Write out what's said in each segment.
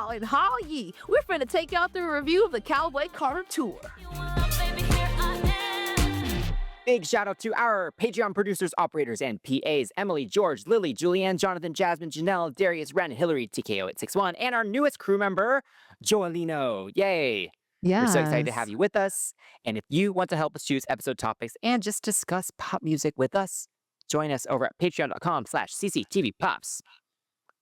Yeehaw and how ye. We're finna take y'all through a review of the Cowboy Carter Tour. Big shout out to our Patreon producers, operators, and PAs, Emily, George, Lily, Julianne, Jonathan, Jasmine, Janelle, Darius, Ren, Hillary, TKO861, and our newest crew member, Jolene. Yay! We're so excited to have you with us. And if you want to help us choose episode topics and just discuss pop music with us, join us over at patreon.com/cctvpops.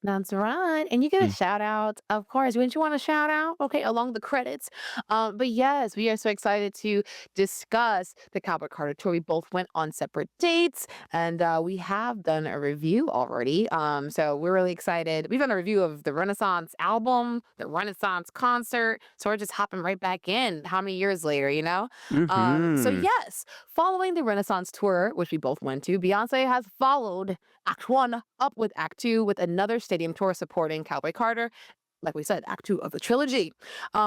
That's right. And you get a shout out, of course. Wouldn't you want a shout out? Okay, along the credits. But yes, we are so excited to discuss the Cowboy Carter Tour. We both went on separate dates and we have done a review already. So we're really excited. We've done a review of the Renaissance album, the Renaissance concert. So we're just hopping right back in how many years later, you know? So yes, following the Renaissance tour, which we both went to, Beyonce has followed Act 1 up with Act 2 with another stadium tour supporting Cowboy Carter. Like we said, Act 2 of the trilogy.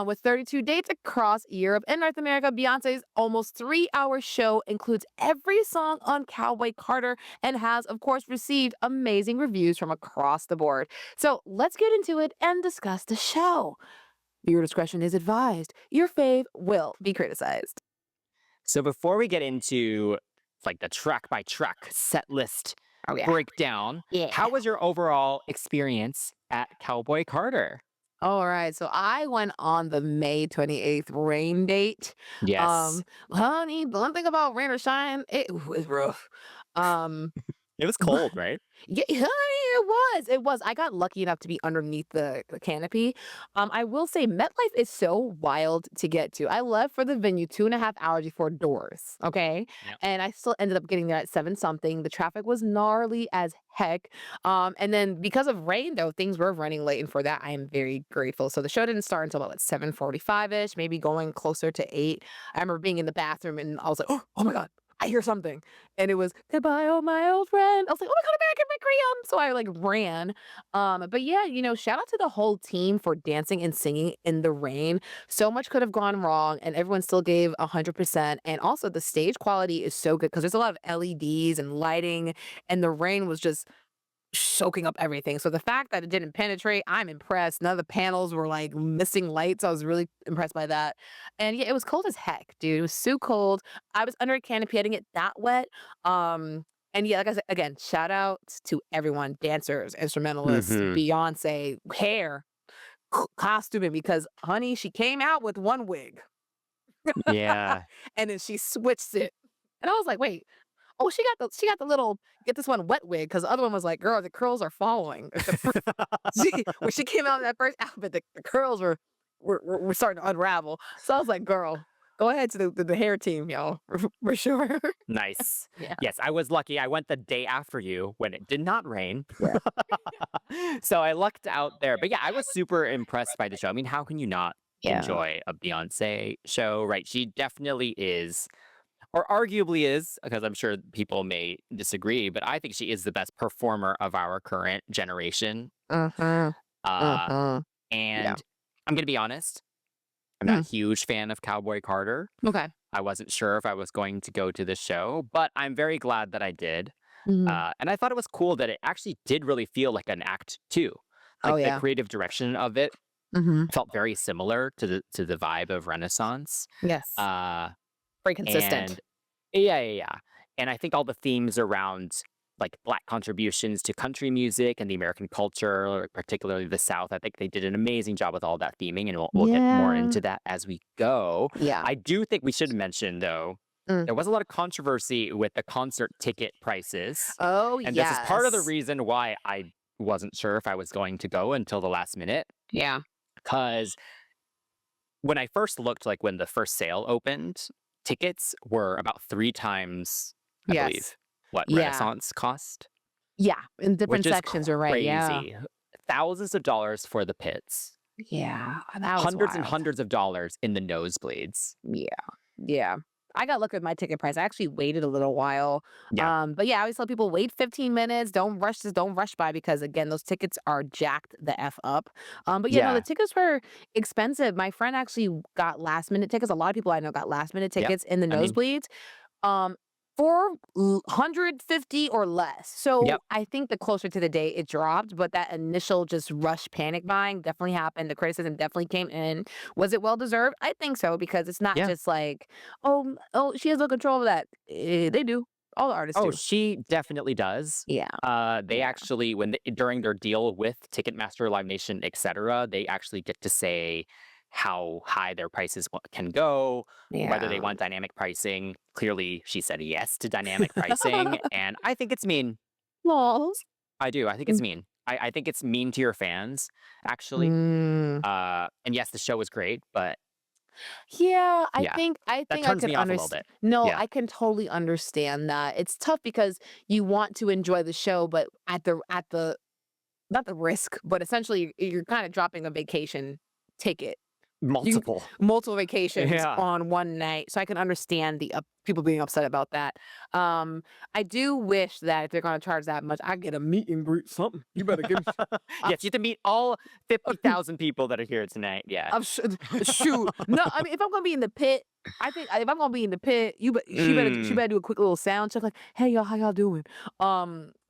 With 32 dates across Europe and North America, Beyonce's almost 3-hour show includes every song on Cowboy Carter and has, of course, received amazing reviews from across the board. So let's get into it and discuss the show. Viewer discretion is advised. Your fave will be criticized. So before we get into like the track by track set list breakdown, how was your overall experience at Cowboy Carter? All right, so I went on the May 28th rain date. Yes. Honey, the one thing about rain or shine, it was rough. It was cold, right? Yeah, honey, it was. I got lucky enough to be underneath the canopy. I will say MetLife is so wild to get to. I left for the venue 2.5 hours before doors, okay? Yep. And I still ended up getting there at 7 something. The traffic was gnarly as heck. And then because of rain, though, things were running late, and for that, I am very grateful. So the show didn't start until about 7:45-ish, maybe going closer to 8. I remember being in the bathroom, and I was like, oh my God. I hear something. And it was, goodbye, oh my old friend. I was like, oh my God, American Requiem. So I like ran. But yeah, you know, shout out to the whole team for dancing and singing in the rain. So much could have gone wrong and everyone still gave 100%. And also the stage quality is so good because there's a lot of LEDs and lighting and the rain was just soaking up everything. So the fact that it didn't penetrate, I'm impressed. None of the panels were like missing lights. I was really impressed by that. And yeah, it was cold as heck, dude. It was so cold. I was under a canopy. I didn't get that wet. And yeah, like I said, again, shout out to everyone, dancers, instrumentalists, Beyonce, hair, costuming, because honey, she came out with one wig. Yeah. And then she switched it. And I was like, wait, oh, she got the little, get this one wet wig, because the other one was like, girl, the curls are falling. When she came out in that first outfit, the curls were starting to unravel. So I was like, girl, go ahead to the hair team, y'all, for sure. Nice. Yeah. Yes, I was lucky. I went the day after you when it did not rain. So I lucked out there. But yeah, I was super impressed by the show. I mean, how can you not enjoy a Beyonce show, right? She definitely is, or arguably is, because I'm sure people may disagree, but I think she is the best performer of our current generation. And I'm going to be honest, I'm not a huge fan of Cowboy Carter. Okay. I wasn't sure if I was going to go to the show, but I'm very glad that I did. And I thought it was cool that it actually did really feel like an Act 2. Like the creative direction of it felt very similar to the vibe of Renaissance. Yes. Very consistent. And, yeah. And I think all the themes around like Black contributions to country music and the American culture, particularly the South, I think they did an amazing job with all that theming, and we'll get more into that as we go. Yeah. I do think we should mention, though, there was a lot of controversy with the concert ticket prices. Oh, and this is part of the reason why I wasn't sure if I was going to go until the last minute. Yeah. Because when I first looked, like when the first sale opened, tickets were about 3 times, I believe, what Renaissance cost. Yeah, in different which sections, is you're right. crazy. Yeah. Thousands of dollars for the pits. Yeah. That was Hundreds and wild. hundreds of dollars in the nosebleeds. Yeah. I got lucky with my ticket price. I actually waited a little while. Yeah. But yeah, I always tell people wait 15 minutes. Don't rush by, because again, those tickets are jacked the F up. But yeah, no, the tickets were expensive. My friend actually got last minute tickets. A lot of people I know got last minute tickets in the nosebleeds. 450 or less. Yep. So I think the closer to the day it dropped, but that initial just rush panic buying definitely happened. The criticism definitely came in. Was it well deserved? I think so because it's not Yeah. just like, oh, she has no control of that. They do. All the artists Oh, do. she definitely does. Yeah. They Yeah. actually, during their deal with Ticketmaster, Live Nation, etc., they actually get to say how high their prices can go, whether they Yeah. want dynamic pricing. Clearly, she said yes to dynamic pricing, and I think it's mean. Laws. I do. I think it's mean. I think it's mean to your fans, actually. Mm. And yes, the show was great, but Yeah, I yeah, think I that think I turns could me off a little understand. bit. No, Yeah. I can totally understand that. It's tough because you want to enjoy the show, but at the not the risk, but essentially you're kind of dropping a vacation ticket. You Multiple. multiple vacations Yeah. on one night, so I can understand the people being upset about that. Um, I do wish that if they're gonna charge that much, I get a meet and greet, something. You better give me. Yes, you have to meet all 50,000 people that are here tonight. Yeah. I'm sh shoot. No, I mean, if I'm gonna be in the pit, I think if I'm gonna be in the pit, she Mm. better do a quick little sound check, like, "Hey, y'all, how y'all doing?"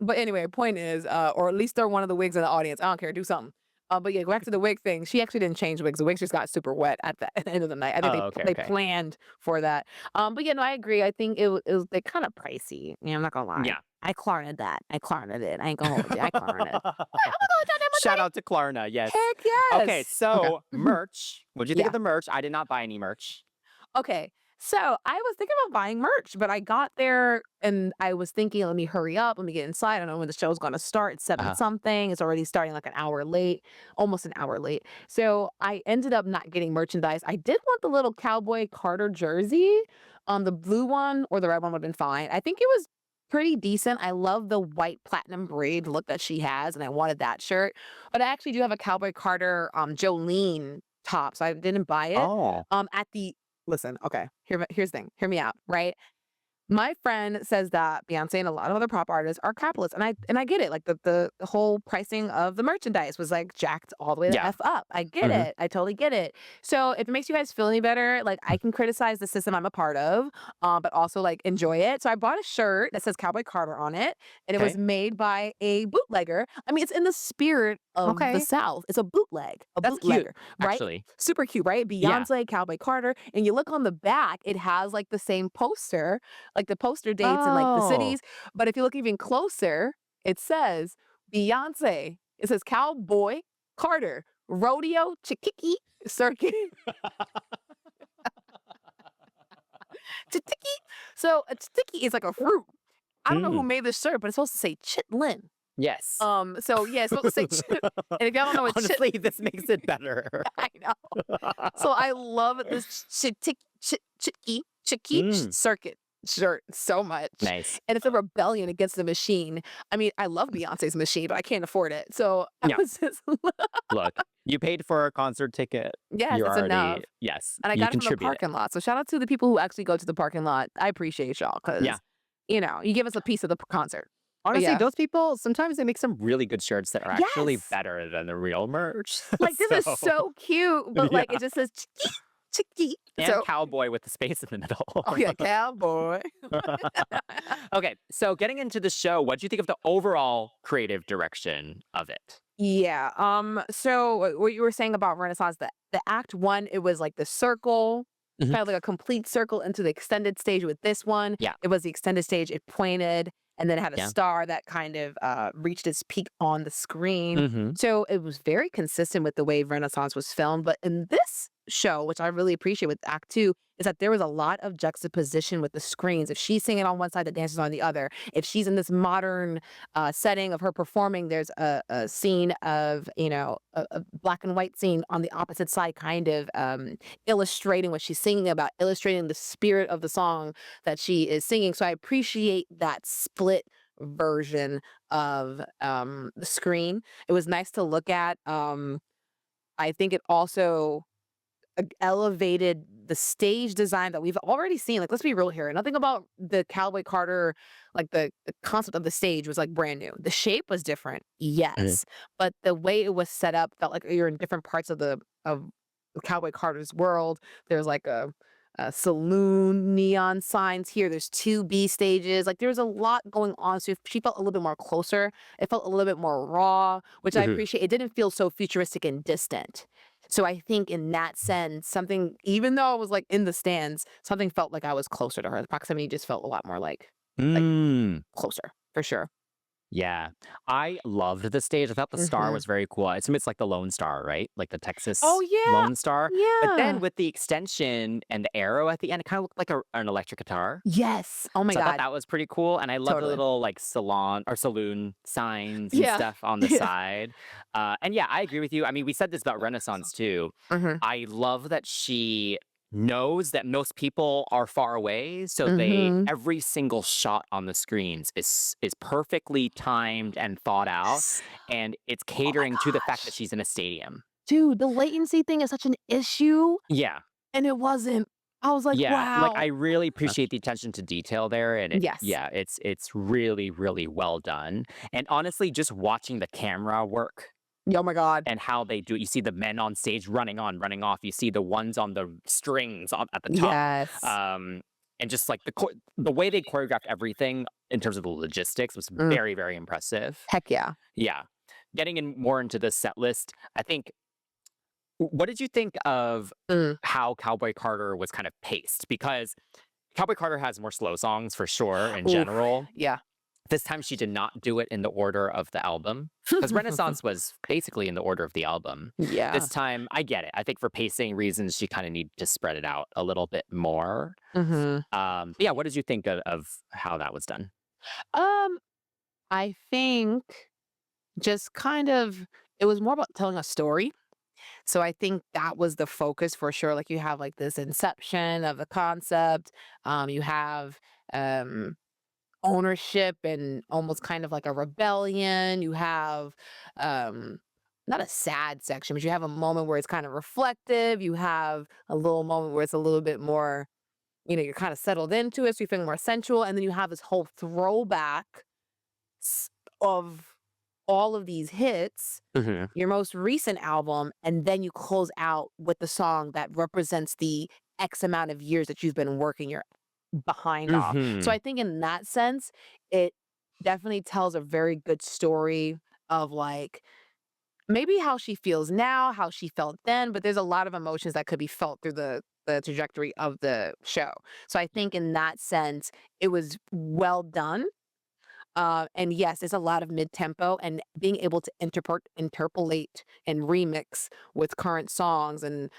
But anyway, point is, or at least throw one of the wigs in the audience. I don't care, do something. But yeah, back to the wig thing. She actually didn't change wigs. The wigs just got super wet at the, at the end of the night. I think Oh, okay, they okay. planned for that. But yeah, no, I agree. I think it was they kind of pricey. Yeah, I'm not gonna lie. Yeah. I Klarna that. I Klarna it. I ain't gonna hold you. I Klarna it. I'm gonna charge that much Shout money. out to Klarna, yes. Heck Okay, yes. Okay. so merch. What'd you think Yeah. of the merch? I did not buy any merch. Okay. So I was thinking about buying merch, but I got there and I was thinking, let me hurry up, let me get inside. I don't know when the show's gonna start. It's seven Uh-huh. something. It's already starting like an hour late, almost an hour late. So I ended up not getting merchandise. I did want the little Cowboy Carter jersey. The blue one or the red one would have been fine. I think it was pretty decent. I love the white platinum braid look that she has, and I wanted that shirt. But I actually do have a Cowboy Carter Jolene top, so I didn't buy it. Oh, At the Listen, okay, here's the thing, hear me out, right? My friend says that Beyoncé and a lot of other pop artists are capitalists, and I get it. Like the whole pricing of the merchandise was like jacked all the way the yeah. f up. I get Mhm. it. I totally get it. So if it makes you guys feel any better, like I can criticize the system I'm a part of, but also like enjoy it. So I bought a shirt that says Cowboy Carter on it, and it was Okay. made by a bootlegger. I mean, it's in the spirit of the Okay. South. It's a That's cute, bootlegger, right? actually. Super cute, right? Yeah. Beyoncé, Cowboy Carter, and you look on the back, it has like the same poster, like the poster dates and like the Oh. cities. But if you look even closer, it says Beyonce. It says Cowboy Carter Rodeo Chikiki Circuit. Chitiki. So a chitiki is like a fruit. I don't know who Mm. made this shirt, but it's supposed to say chitlin. Yes. So yeah, it's supposed to say chit. And if y'all don't know what chit, Honestly, this makes it better. I know. So I love this chiki Mm. circuit shirt so much. Nice. And it's a rebellion against the machine. I mean, I love Beyonce's machine, but I can't afford it. So I Yeah. was just Look, you paid for a concert ticket. yes, You're it's enough. already yes, And I you got it from the contributed. parking lot. So shout out to the people who actually go to the parking lot. I appreciate y'all Yeah. because you give us a piece of the concert. But Honestly, yeah. those people, sometimes they make some really good shirts that are actually Yes. better than the real merch. Like this is So, so cute, but like it yeah. just says chiki, chiki. And So cowboy with the space in the middle. oh yeah, cowboy. Okay, so getting into the show, what do you think of the overall creative direction of it? Yeah. So what you were saying about Renaissance, the act one, it was like the circle, Mhm. kind of like a complete circle into the extended stage with this one. Yeah. It was the extended stage, it pointed, and then it had a Yeah. star that kind of reached its peak on the screen. Mhm. So it was very consistent with the way Renaissance was filmed. But in this show, which I really appreciate with Act Two, is that there was a lot of juxtaposition with the screens. If she's singing on one side, the dancer's on the other. If she's in this modern setting of her performing, there's a scene of, a black and white scene on the opposite side, kind of illustrating what she's singing about, illustrating the spirit of the song that she is singing. So I appreciate that split version of the screen. It was nice to look at. I think it also elevated the stage design that we've already seen. Like, let's be real here. Nothing about the Cowboy Carter, like the concept of the stage was like brand new. The shape was different, Mhm. yes, but the way it was set up felt like you're in different parts of Cowboy Carter's world. There's like saloon neon signs here. There's 2B stages. Like, there was a lot going on, so she felt a little bit more closer. It felt a little bit more raw, which I Mhm. appreciate. It didn't feel so futuristic and distant. So I think in that sense, something even though I was, like, in the stands, something felt like I was closer to her. The proximity just felt a lot more like, Mm. closer, for sure. Yeah. I loved the stage. I thought the star Mhm. was very cool. I assume it's like the Lone Star, right? Like the Oh, Texas yeah. Lone Star. But then Yeah. with the extension and the arrow at the end, it kind of looked like an electric guitar. Yes. Oh my So I thought god. that was pretty cool. And I love the Totally. little like salon or saloon signs and Yeah. stuff on the Yeah. side. And yeah, I agree with you. I mean, we said this about Renaissance too. Mhm. I love that she knows that most people are far away, so Mhm. every single shot on the screens is perfectly timed and thought out, Yes. and it's Oh my catering to the fact that gosh. she's in a stadium. Dude, the latency thing is such an issue, Yeah. and it wasn't. I was like, Yeah, like, I "Wow." really appreciate the attention to detail there, and Yes. yeah, it's really, really well done, and honestly, just watching the camera work Oh my god. and how they do it. You see the men on stage running on, running off. You see the ones on the strings at the top. Yes. And just like the way they choreographed everything in terms of the logistics was Mm. very, very impressive. Heck yeah. Yeah. Getting in more into the set list, I think, what did you think of Mm. how Cowboy Carter was kind of paced? Because Cowboy Carter has more slow songs for sure in Oof. general. Yeah. This time she did not do it in the order of the album, because Renaissance was basically in the order of the album. Yeah. This time, I get it. I think for pacing reasons, she kinda needed to spread it out a little bit more. Mhm. But yeah, what did you think of how that was done? Um, I think just kind of it was more about telling a story. So I think that was the focus for sure. Like, you have, like, this inception of the concept. You have, um ownership and almost kind of like a rebellion. You have not a sad section, but you have a moment where it's kind of reflective. You have a little moment where it's a little bit more, you're kind of settled into it, so you feel more sensual. And then you have this whole throwback of all of these hits, Mhm. your most recent album, and then you close out with the song that represents the X amount of years that you've been working your behind off. So Mhm. I think in that sense, it definitely tells a very good story of, like, maybe how she feels now, how she felt then, but there's a lot of emotions that could be felt through the trajectory of the show. So I think in that sense, it was well done. And yes, there's a lot of mid-tempo, and being able to interpolate and remix with current songs and,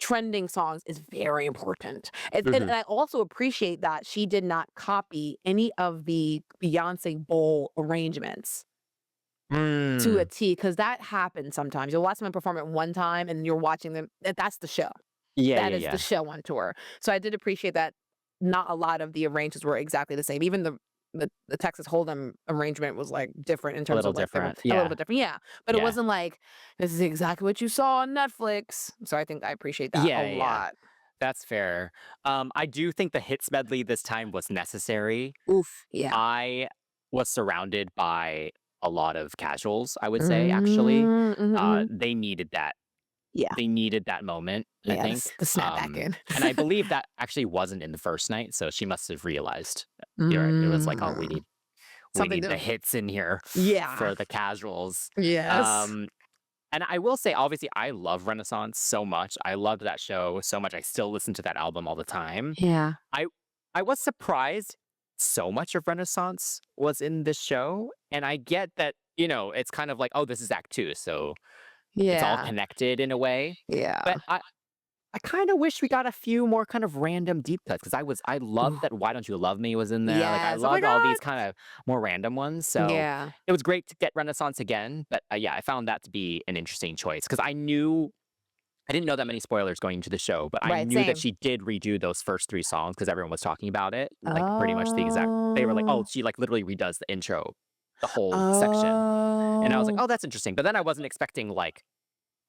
trending songs is very important. And Mhm. I also appreciate that she did not copy any of the Beyoncé bowl arrangements to a Mm. T, because that happens sometimes. You'll watch someone perform it one time and you're watching them. That's the show. Yeah, That yeah, is the yeah. show on tour. So I did appreciate that not a lot of the arrangements were exactly the same. Even the Texas Hold'em arrangement was, like, different in A terms little of, like, different. a little Yeah. bit different, yeah, but it Yeah. wasn't like, "This is exactly what you saw on Netflix." So I think I appreciate that a Yeah, yeah, yeah. lot. That's fair. I do think the hits medley this time was necessary. Oof, yeah. I was surrounded by a lot of casuals, I would say, actually. Mm, mhm, mhm. They needed that. Yeah, They needed that moment, I yeah, think. the snap back in. And I believe that actually wasn't in the first night, so she must have realized it was like, "Oh, Mm. we Something need the to hits in here Yeah. for the casuals." Yes. Um, and I will say, obviously, I love Renaissance so much. I loved that show so much. I still listen to that album all the time. Yeah. I I was surprised so much of Renaissance was in this show, and I get that, it's kind of like, "Oh, this is act 2, so it's all Yeah. connected in a way." Yeah. But I kinda wish we got a few more kind of random deep cuts, because I loved Ooh. that "Why Don't You Love Me" was in there. Like, I Yes. Oh my loved all these god. kind of more random ones, so Yeah. it was great to get Renaissance again, but, yeah, I found that to be an interesting choice because I didn't know that many spoilers going into the show, but I Right, knew that same. she did redo those first 3 songs because everyone was talking about it, like, pretty much the exact they were like, "Oh, Oh. she, like, literally redoes the intro, the whole section." And I was like, Oh. "Oh, that's interesting," but then I wasn't expecting, like,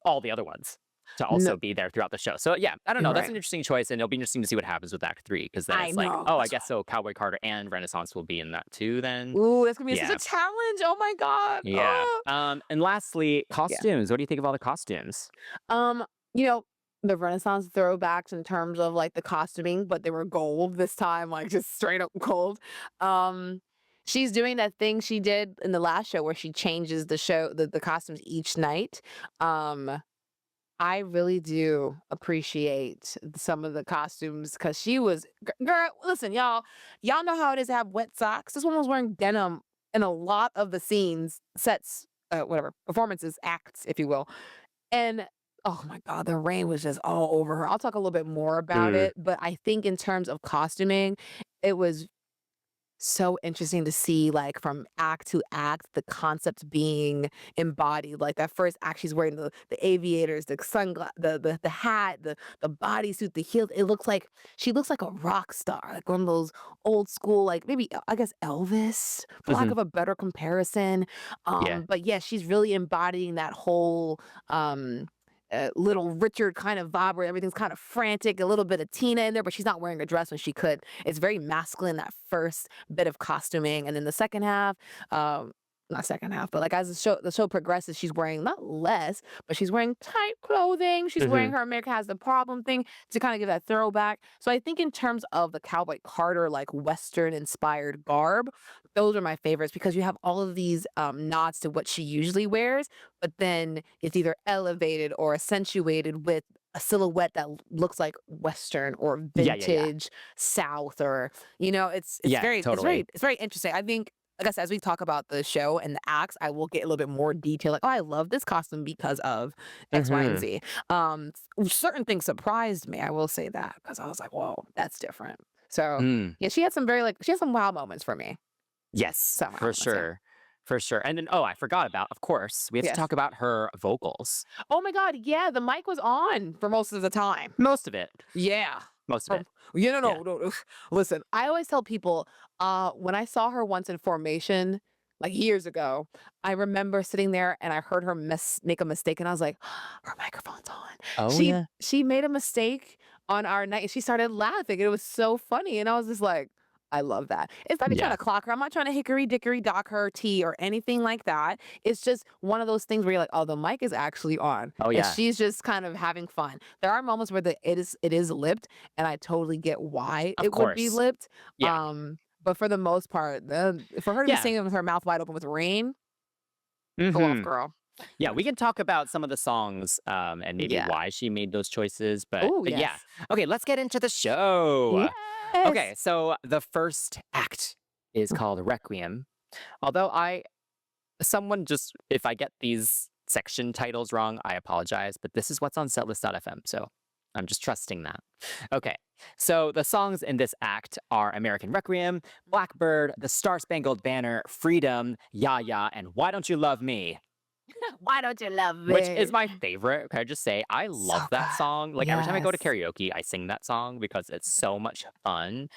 all the other ones to No, also be there throughout the show. So, yeah, I don't you're know, that's right. an interesting choice, and it'll be interesting to see what happens with act 3 because then I it's like, know. "Oh, I That's guess so Cowboy Carter and Renaissance will be in that too then?" Ooh, that's gonna be such Yeah, a challenge. Oh my god. yeah. Oh. And lastly, Yeah. costumes. What do you think of all the costumes? Um, you know, the Renaissance throwbacks in terms of, like, the costuming, but they were gold this time, like, just straight up gold. Um, she's doing that thing she did in the last show where she changes the costumes each night. Um, I really do appreciate some of the costumes because she was girl, listen, y'all know how it is to have wet socks. This woman was wearing denim in a lot of the scenes, sets, whatever, performances, acts, if you will. And, oh my god, the rain was just all over her. I'll talk a little bit more about Mm, it, but I think in terms of costuming, it was so interesting to see, like, from act to act, the concept being embodied. Like, that first act, she's wearing the aviators, the sunglass, the hat, the bodysuit, the heels. It looks like she looks like a rock star, like one of those old school, like, maybe, I guess, Elvis, for lack mhm, of a better comparison. yeah. But yeah, she's really embodying that whole, um, Little Richard kind of vibe where everything's kind of frantic, a little bit of Tina in there, but she's not wearing a dress when she could. It's very masculine, that first bit of costuming, and then the second half, not second half, but like as the show progresses, she's wearing not less, but she's wearing tight clothing. She's wearing Mhm. her America Has the Problem thing to kind of give that throwback. So I think in terms of the Cowboy Carter like Western inspired garb, those are my favorites because you have all of these nods to what she usually wears, but then it's either elevated or accentuated with a silhouette that looks like Western or Yeah, yeah, yeah. vintage South or it's Yeah, very totally. it's very interesting. I think like I said, as we talk about the show and the acts, I will get a little bit more detail. Like, oh, I love this costume because of X, Y, and Mhm. Z. Certain things surprised me. I will say that because I was like, whoa, that's different. So Mm. yeah, she had some wow moments for me. Yes, Some wow for moments, yeah. sure. For sure. And then, oh, I forgot about, of course, we have to Yes. talk about her vocals. Oh my God, yeah, the mic was on for most of the time. Most of it. Yeah. Most of From it. yeah, no, Yeah. no, no, no. Listen, I always tell people, when I saw her once in formation, like years ago, I remember sitting there and I heard her make a mistake and I was like, her microphone's on. Oh, She yeah. she made a mistake on our night and she started laughing. And it was so funny. And I was just like, I love that. It's not me trying Yeah. to clock her. I'm not trying to hickory dickory dock her tea or anything like that. It's just one of those things where you're like, oh, the mic is actually on. Oh, And yeah. she's just kind of having fun. There are moments where it is lipped, and I totally get why Of it would be course. lipped. Yeah. But for the most part, for her to be Yeah. singing with her mouth wide open with rain, go off, Mhm. girl. Yeah, we can talk about some of the songs, and maybe Yeah. why she made those choices, Oh, but yeah. yes. Okay, let's get into the show. Okay, Yes. so the first act is called Requiem. Although someone just, if I get these section titles wrong, I apologize, but this is what's on setlist.fm, so I'm just trusting that. Okay, so the songs in this act are American Requiem, Blackbird, The Star-Spangled Banner, Freedom, YAYA, and Why Don't You Love Me? Why don't you love Which is me? my favorite. Can I just say, I So love that good. song. Like every time I go to Yes. karaoke, I sing that song because it's so much fun.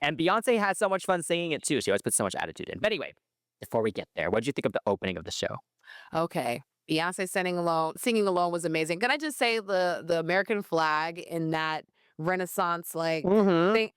And Beyonce has so much fun singing it too. She always puts so much attitude in. But anyway, before we get there, what did you think of the opening of the show? Okay. Beyonce singing alone was amazing. Can I just say the American flag in that Renaissance like Hmm. thing?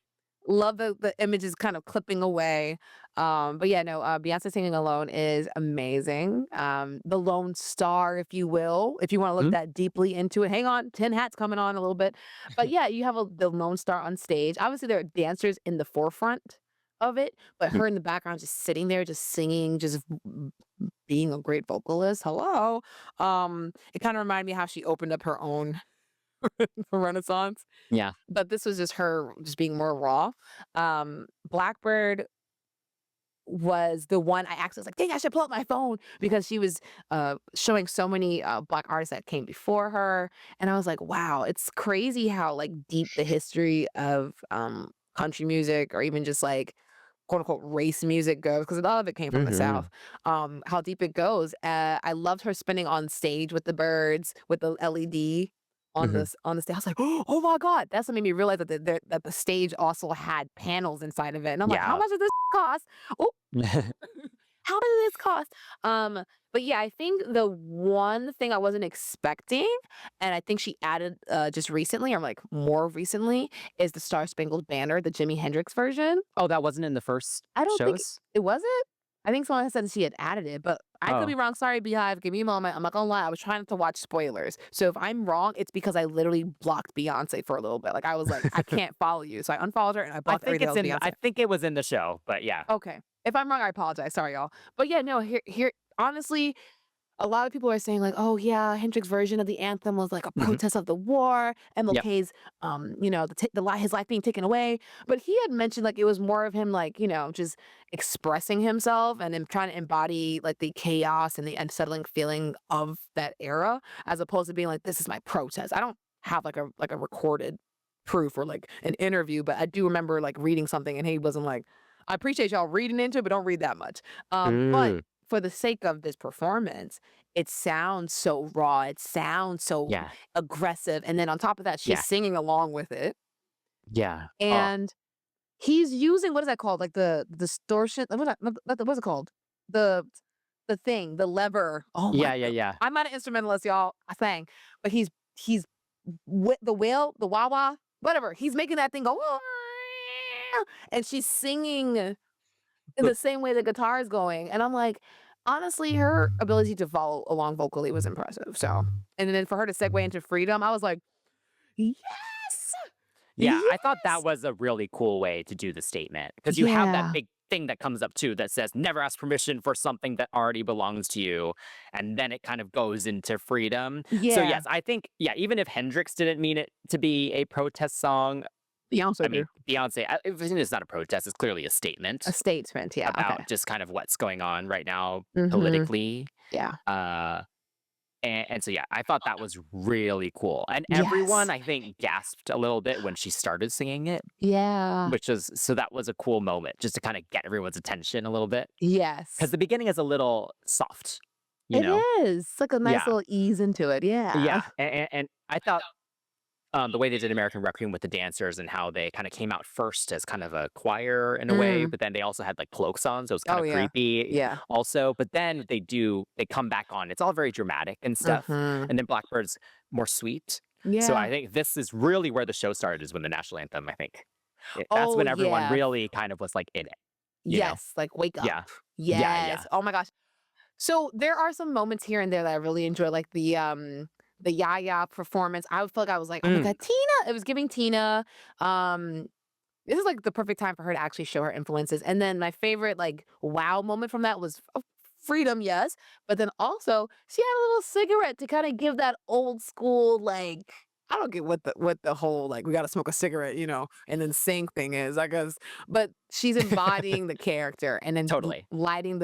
Love the images kind of clipping away. But yeah, no, Beyonce singing alone is amazing. The Lone Star, if you will, if you want to look that deeply into it. Hang on, Tin Hat's coming on a little bit. But yeah, you have the Lone Star on stage. Obviously, there are dancers in the forefront of it, but her in the background just sitting there, just singing, just being a great vocalist. Hello. It kind of reminded me how she opened up her own Renaissance, Yeah. but this was just her just being more raw. Blackbird was the one I actually was like, dang, I should pull up my phone because she was showing so many black artists that came before her. And I was like, wow, it's crazy how like deep the history of country music or even just like quote unquote race music goes because a lot of it came from the Hmm. South. How deep it goes. I loved her spinning on stage with the birds with the LED on Hmm. the stage. I was like, oh my god, that's what made me realize that the stage also had panels inside of it, and I'm like, how Yeah. much does this cost? Oh, how much does this cost? But yeah, I think the one thing I wasn't expecting, and I think she added just recently, or like more recently, is the Star Spangled Banner, the Jimi Hendrix version. Oh, that wasn't in the first I don't think shows? it was it. I think someone said she had added it, but I could be Oh. wrong. Sorry, Beehive. Give me a moment. I'm not gonna lie. I was trying not to watch spoilers. So if I'm wrong, it's because I literally blocked Beyonce for a little bit. Like I was like, I can't follow you. So I unfollowed her and I I blocked think everything it's else in Beyonce. I think it was in the show, but yeah. Okay. If I'm wrong, I apologize. Sorry, y'all. But yeah, no, here honestly, a lot of people are saying like, "Oh yeah, Hendrix's version of the anthem was like a Mhm. protest of the war, Yep. MLK's, his life being taken away." But he had mentioned like it was more of him like, just expressing himself and then trying to embody like the chaos and the unsettling feeling of that era, as opposed to being like, "This is my protest." I don't have like a recorded proof or like an interview, but I do remember like reading something and he wasn't like, "I appreciate y'all reading into it, but don't read that much." But Mm. for the sake of this performance, it sounds so raw, it sounds so Yeah. aggressive, and then on top of that, she's Yeah. singing along with it, Yeah. Oh. and he's using what is that called? Like the distortion what's it called? The the lever. Oh my Yeah, yeah, god. yeah. I'm not an instrumentalist, y'all. I sang, but he's with the whale, the wah-wah, whatever. He's making that thing go, and she's singing in the same way the guitar is going, and I'm like, honestly, her ability to follow along vocally was impressive, so and then for her to segue into Freedom, I was like, "Yes! Yeah, I thought that Yes!" was a really cool way to do the statement because you have that Yeah. big thing that comes up too that says never ask permission for something that already belongs to you, and then it kind of goes into freedom. So Yeah. yes, I think yeah, even if Hendrix didn't mean it to be a protest song, I Beyonce mean do. Beyonce, it's not a protest; it's clearly a A statement statement, yeah, okay. about just kind of what's going on right now Mhm. politically. Yeah. Uh, and so, yeah, I thought that was really cool, and everyone, Yes. I think, gasped a little bit when she started singing it, Yeah. which was so that was a cool moment just to kinda get everyone's attention a little bit because Yes. the beginning is a little soft, you It know? is. It's like a nice Yeah, little ease into it, yeah. yeah, and I thought, the way they did American Requiem with the dancers and how they kinda came out first as kind of a choir in a way, Mm. but then they also had, like, cloaks on, so it was kind Oh, of yeah. creepy Yeah. also, but then they come back on. It's all very dramatic and stuff, Mhm. and then Blackbird's more sweet. So Yeah. I think this is really where the show started is when the national anthem, I think. That's Oh, when everyone yeah. really kind of was, like, in it, you know? Yes, like, "Wake up." Yeah. Yeah, Yes. yeah. Oh my gosh. So, there are some moments here and there that I really enjoy, like the YAYA performance. I feel like I was like, "Oh my Mm. god, Tina!" It was giving Tina. Um, this is, like, the perfect time for her to actually show her influences, and then my favorite, like, wow moment from that was Freedom, yes, but then also, she had a little cigarette to kinda give that old school, like I don't get what the whole, like, "We gotta smoke a cigarette," and then sing thing is, I guess, but she's embodying the character and then l Totally. lighting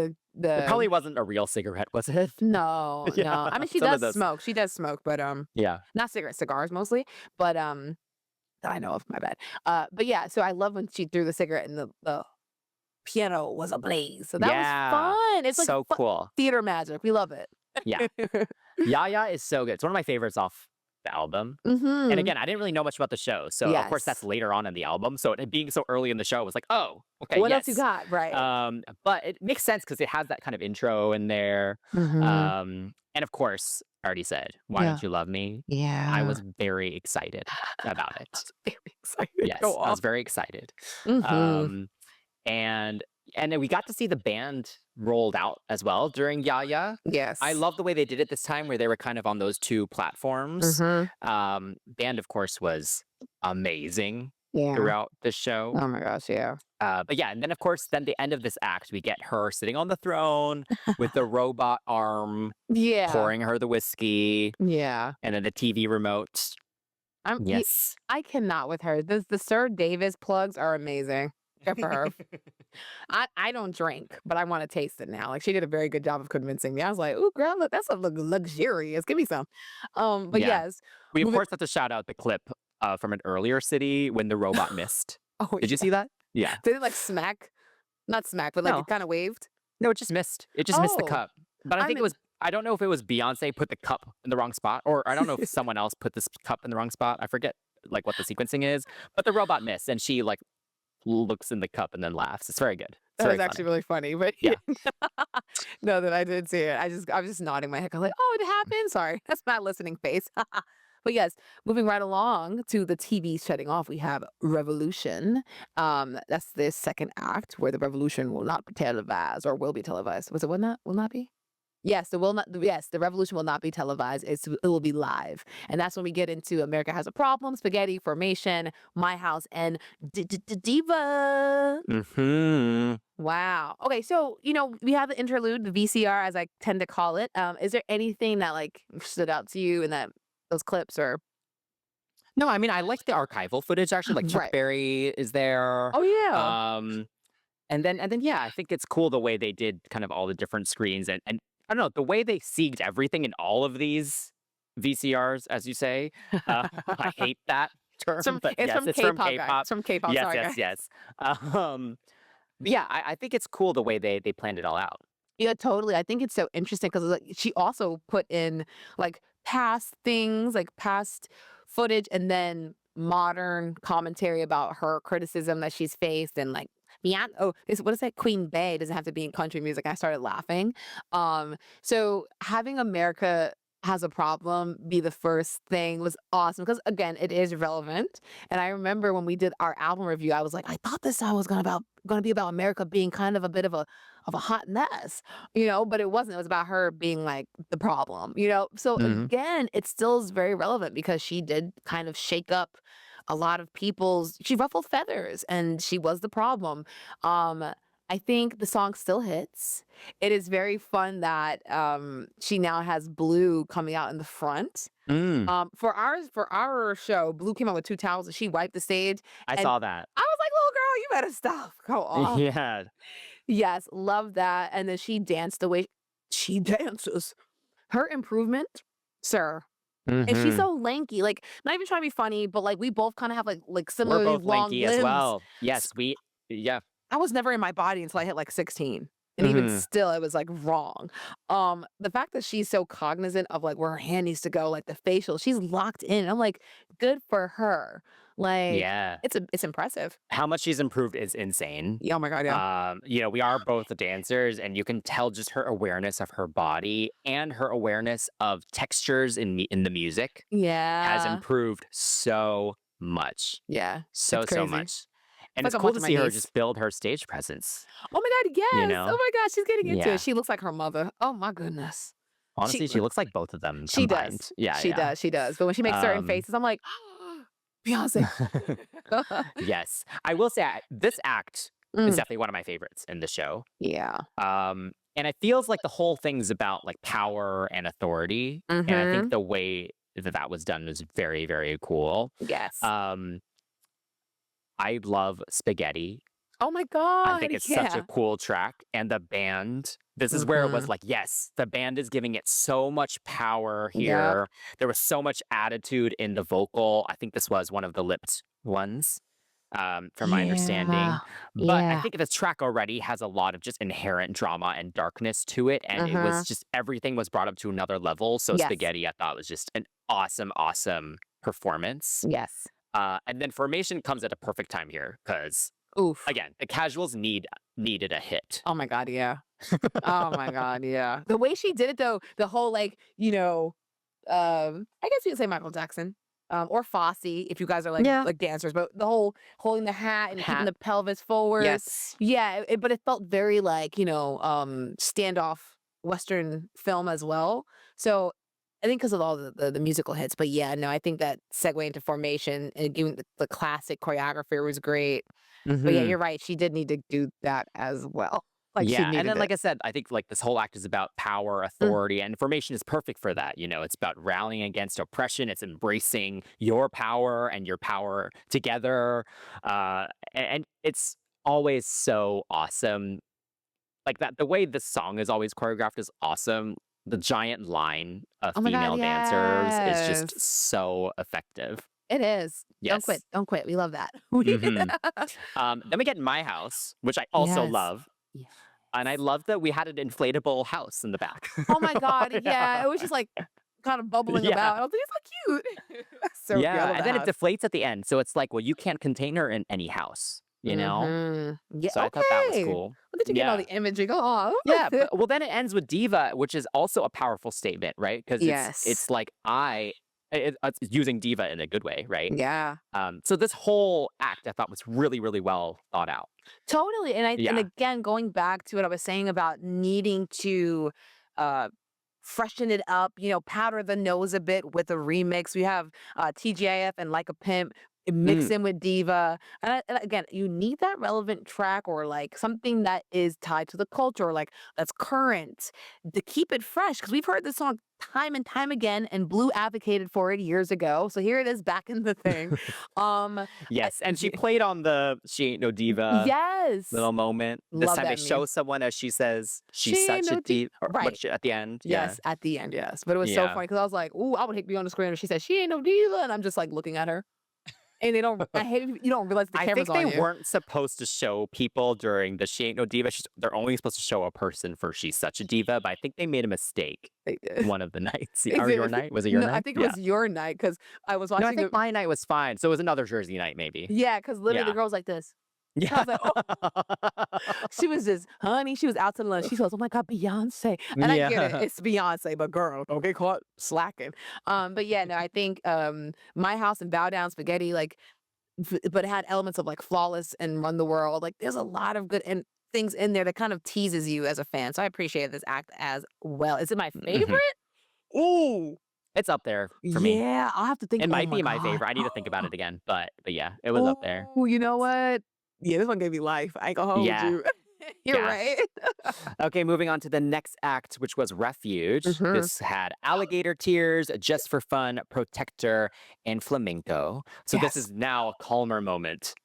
It the probably wasn't a real cigarette, was it? No, Yeah, no. I mean, some of those she does smoke, but, yeah. not cigarettes, cigars mostly, but, that I know of, my bad. But yeah, so I love when she threw the cigarette and the piano was ablaze, so that was Yeah. fun. It's like So cool. theater magic. We love it. Yeah. Yaya is so good. It's one of my favorites off the album. And Mhm. again, I didn't really know much about the show, so of course that's Yes. later on in the album. So it being so early in the show, I was like, "Oh, okay, What else you yes." got? Right. But it makes sense because it has that kind of intro in there. Mhm. And of course, I already said, "Why Yeah. Don't You Love Me?" I Yeah. was very excited about I it. was very excited. Go Yes, I was off. very excited. Mhm. Um, and then we got to see the band rolled out as well during Yaya. I Yes. love the way they did it this time where they were kind of on those 2 platforms. Mhm. Band, of course, was amazing Yeah. throughout the show. Oh my gosh, yeah. But yeah, and then, of course, then the end of this act, we get her sitting on the throne with the robot arm Yeah. pouring her the whiskey, Yeah. and then the TV remote. I'm y Yes. I cannot with her. The Sir Davis plugs are amazing. Good for her. I don't drink, but I wanna taste it now. Like, she did a very good job of convincing me. I was like, "Ooh, girl, look, that's a luxurious. Give me some." But Yeah. yes, We, of moving course, have to shout out the clip, from an earlier city when the robot missed. Oh, Did you yeah. see that? Yeah. Did it, like, smack? Not smack, but, like, it No. kinda waved? No, it just missed. It just missed the Oh, cup. But I I'm think it in was I don't know if it was Beyoncé put the cup in the wrong spot, or I don't know if someone else put this cup in the wrong spot. I forget, like, what the sequencing is, but the robot missed, and she, like, looks in the cup and then laughs. It's very good. It's that very was actually funny. really funny, but Yeah. no, that I did see it. I was just nodding my head, I'm like, "Oh, it happened? Sorry." That's my listening face. But yes, moving right along to the TV shutting off, we have Revolution. That's the second act where the revolution will not be televised or will be televised. Was it will not? Will not be? Yes, the will not. Yes, the revolution will not be televised. It will be live, and that's when we get into America Has a Problem, Spaghetti, Formation, My House, and Diva. Hmm. Wow. Okay, so we have the interlude, the VCR, as I tend to call it. Is there anything that like stood out to you in those clips or No, I mean, I like the archival footage actually, like Chuck right? Berry is there. Oh yeah. Um, and then yeah, I think it's cool the way they did kind of all the different screens and I don't know, the way they sieged everything in all of these VCRs, as you say. I hate that term, but It's yes, from it's from K-pop, guys. K-pop. It's from K-pop. Yes, Sorry, yes, guys. yes. Yeah, I think it's cool the way they planned it all out. Yeah, totally. I think it's so interesting because like she also put in like past things, like past footage, and then modern commentary about her criticism that she's faced, and like beyond. Oh, what is that? Queen Bey doesn't have to be in country music. I started laughing. So having America Has a Problem be the first thing was awesome because again, it is relevant. And I remember when we did our album review, I was like, I thought this song was gonna be about America being kind of a bit of a hot mess, but it wasn't. It was about her being like the problem. So Hmm. again, it still is very relevant because she did kind of shake up a lot of she ruffled feathers and she was the problem. Um, I think the song still hits. It is very fun that she now has Blue coming out in the front. Mm, For our show, Blue came out with two towels and she wiped the stage. I And saw that. I was like, little girl, you better stop. Go off. Yeah. Yes, love that, and then she danced the way she dances. Her improvement, sir. And she's Hmm. so lanky, like, not even trying to be funny, but, like, we both kinda have, like, We're similarly both long lanky as limbs. well. Yes, yeah. I was never in my body until I hit, like, 16, and even Hmm. still, it was, like, wrong. The fact that she's so cognizant of, like, where her hand needs to go, like, the facial, she's locked in, I'm like, "Good for her." Like, Yeah. it's impressive. How much she's improved is insane. Yeah, oh my god, yeah. We are both dancers, and you can tell just her awareness of her body and her awareness of textures in the music has Yeah. improved so much. Yeah. So, It's so crazy. much. It's And like it's I'm cool to watching my see her niece. just build her stage presence, Oh my god, you yes! Oh know? my god, she's getting into it. Yeah. She looks like her mother. Oh my goodness. She Honestly, she looks like both of them she does. combined. Yeah, She yeah. does, she does. But when she makes certain Um, faces, I'm like, Beyoncé. yes. I will say this act is Mm, definitely one of my favorites in the show. yeah. And it feels like the whole thing's about like power and authority. And I think Mhm. the way that was done was very, very cool. Yes. Um, I love Spaghetti. Oh my I god, think it's such a yeah. cool track. And the band, this is where it was Mhm. like, yes, the band is giving it so much power Yep. here. There was so much attitude in the vocal. I think this was one of the lipped ones, from my Yeah. understanding. But I Yeah. think the track already has a lot of just inherent drama and darkness to it. And it was Mhm. just everything was brought up to another level. So Yes. Spaghetti, I thought was just an awesome, awesome performance. Yes. And then Formation comes at a perfect time here because Oof. again, the casuals needed a hit. Oh my god, yeah. Oh my god, yeah. The way she did it though, the whole like, I guess you could say Michael Jackson, or Fosse if you guys are Yeah. like dancers, but the whole holding the hat and keeping Hat. the pelvis forward. Yes. Yeah, but it felt very like, standoff Western film as well. So I think because of all the musical hits, but yeah, no, I think that segue into Formation and giving the classic choreography was great. But yeah, Hmm. you're right. She did need to do that as well. Like she Yeah. And needed then, it. like I said, I think like this whole act is about power, Mm. authority, and Formation is perfect for that. It's about rallying against oppression. It's embracing your power and your power together. And it's always so awesome. Like that, the way this song is always choreographed is awesome. The giant line of Oh my god, female dancers is just yes. so effective. It is. Don't quit. Yes. Don't quit. We love that. Hmm. Then we get My House, which I also Yes. love. Yes. And I love that we had an inflatable house in the back. Oh my god, Yeah. yeah. It was just like kind of bubbling Yeah. about. I was like, "It's so cute." So cute. I Yeah. love And that then it house. deflates at the end. So it's like, well, you can't contain her in any house, you know? Mhm. Yeah, So I thought that was okay. cool. Look at you getting all Yeah. the imagery. Go on. Yeah. But, well, then it ends with Diva, which is also a powerful statement, right? Because it's Yes. like, I It's using diva in a good way, right? Yeah. So this whole act I thought was really, really well thought out. Totally, and Yeah. again, going back to what I was saying about needing to, uh, freshen it up, powder the nose a bit with a remix. We have, TGIF and Like a Pimp mix Mm, in with Diva, and again, you need that relevant track or, like, something that is tied to the culture, or like, that's current to keep it fresh. Because 'cause we've heard this song time and time again, and Blue advocated for it years ago, so here it is back in the thing. Um, I yes, and she played on the "She Ain't No Diva" Yes! little moment. This Love time they that meme. show someone as she says, "She's She ain't such a no D diva," or what right. she at the end. Yeah. Yes, at the end, yes. But it was so Yeah. funny because I was like, "Ooh, I would hate to be on the screen," and she said, "She ain't no diva," and I'm just, like, looking at her, and they don't I hate if you don't realize the I camera's think on they you. weren't supposed to show people during the "She Ain't No Diva." They're only supposed to show a person for "She's Such a Diva," but I think they made a mistake They did. one of the nights. They Or your did. night? Was it your No, I night? think it Yeah. was your night because I was No, I watching think it. my night was fine. So it was another Jersey night, maybe. Yeah, because literally the Yeah. girl was like this. I Yeah. was like, "Oh." She was just honey, she was out to lunch. She goes, "Oh my god, Beyoncé." And I get it, Yeah. it's Beyoncé, but girl, don't get caught slacking. But yeah, no, I think, My House and Bow Down Spaghetti, like, but it had elements of like Flawless and Run the World. Like there's a lot of good and things in there that kind of teases you as a fan. So I appreciate this act as well. Is it my Mhm. favorite? Ooh, It's up there for me. yeah. I'll have to think. It Oh might my be my god. favorite. I need to think about it again, but yeah, it was up there. Oh, you know what? Yeah, this one gave me life. I ain't gonna hold Yeah. you. You're Yeah. right. Okay, moving on to the next act, which was Refuge. hmm This had Alligator Tears, Just for Fun, Protector, and Flamenco. So this Yes. is now a calmer moment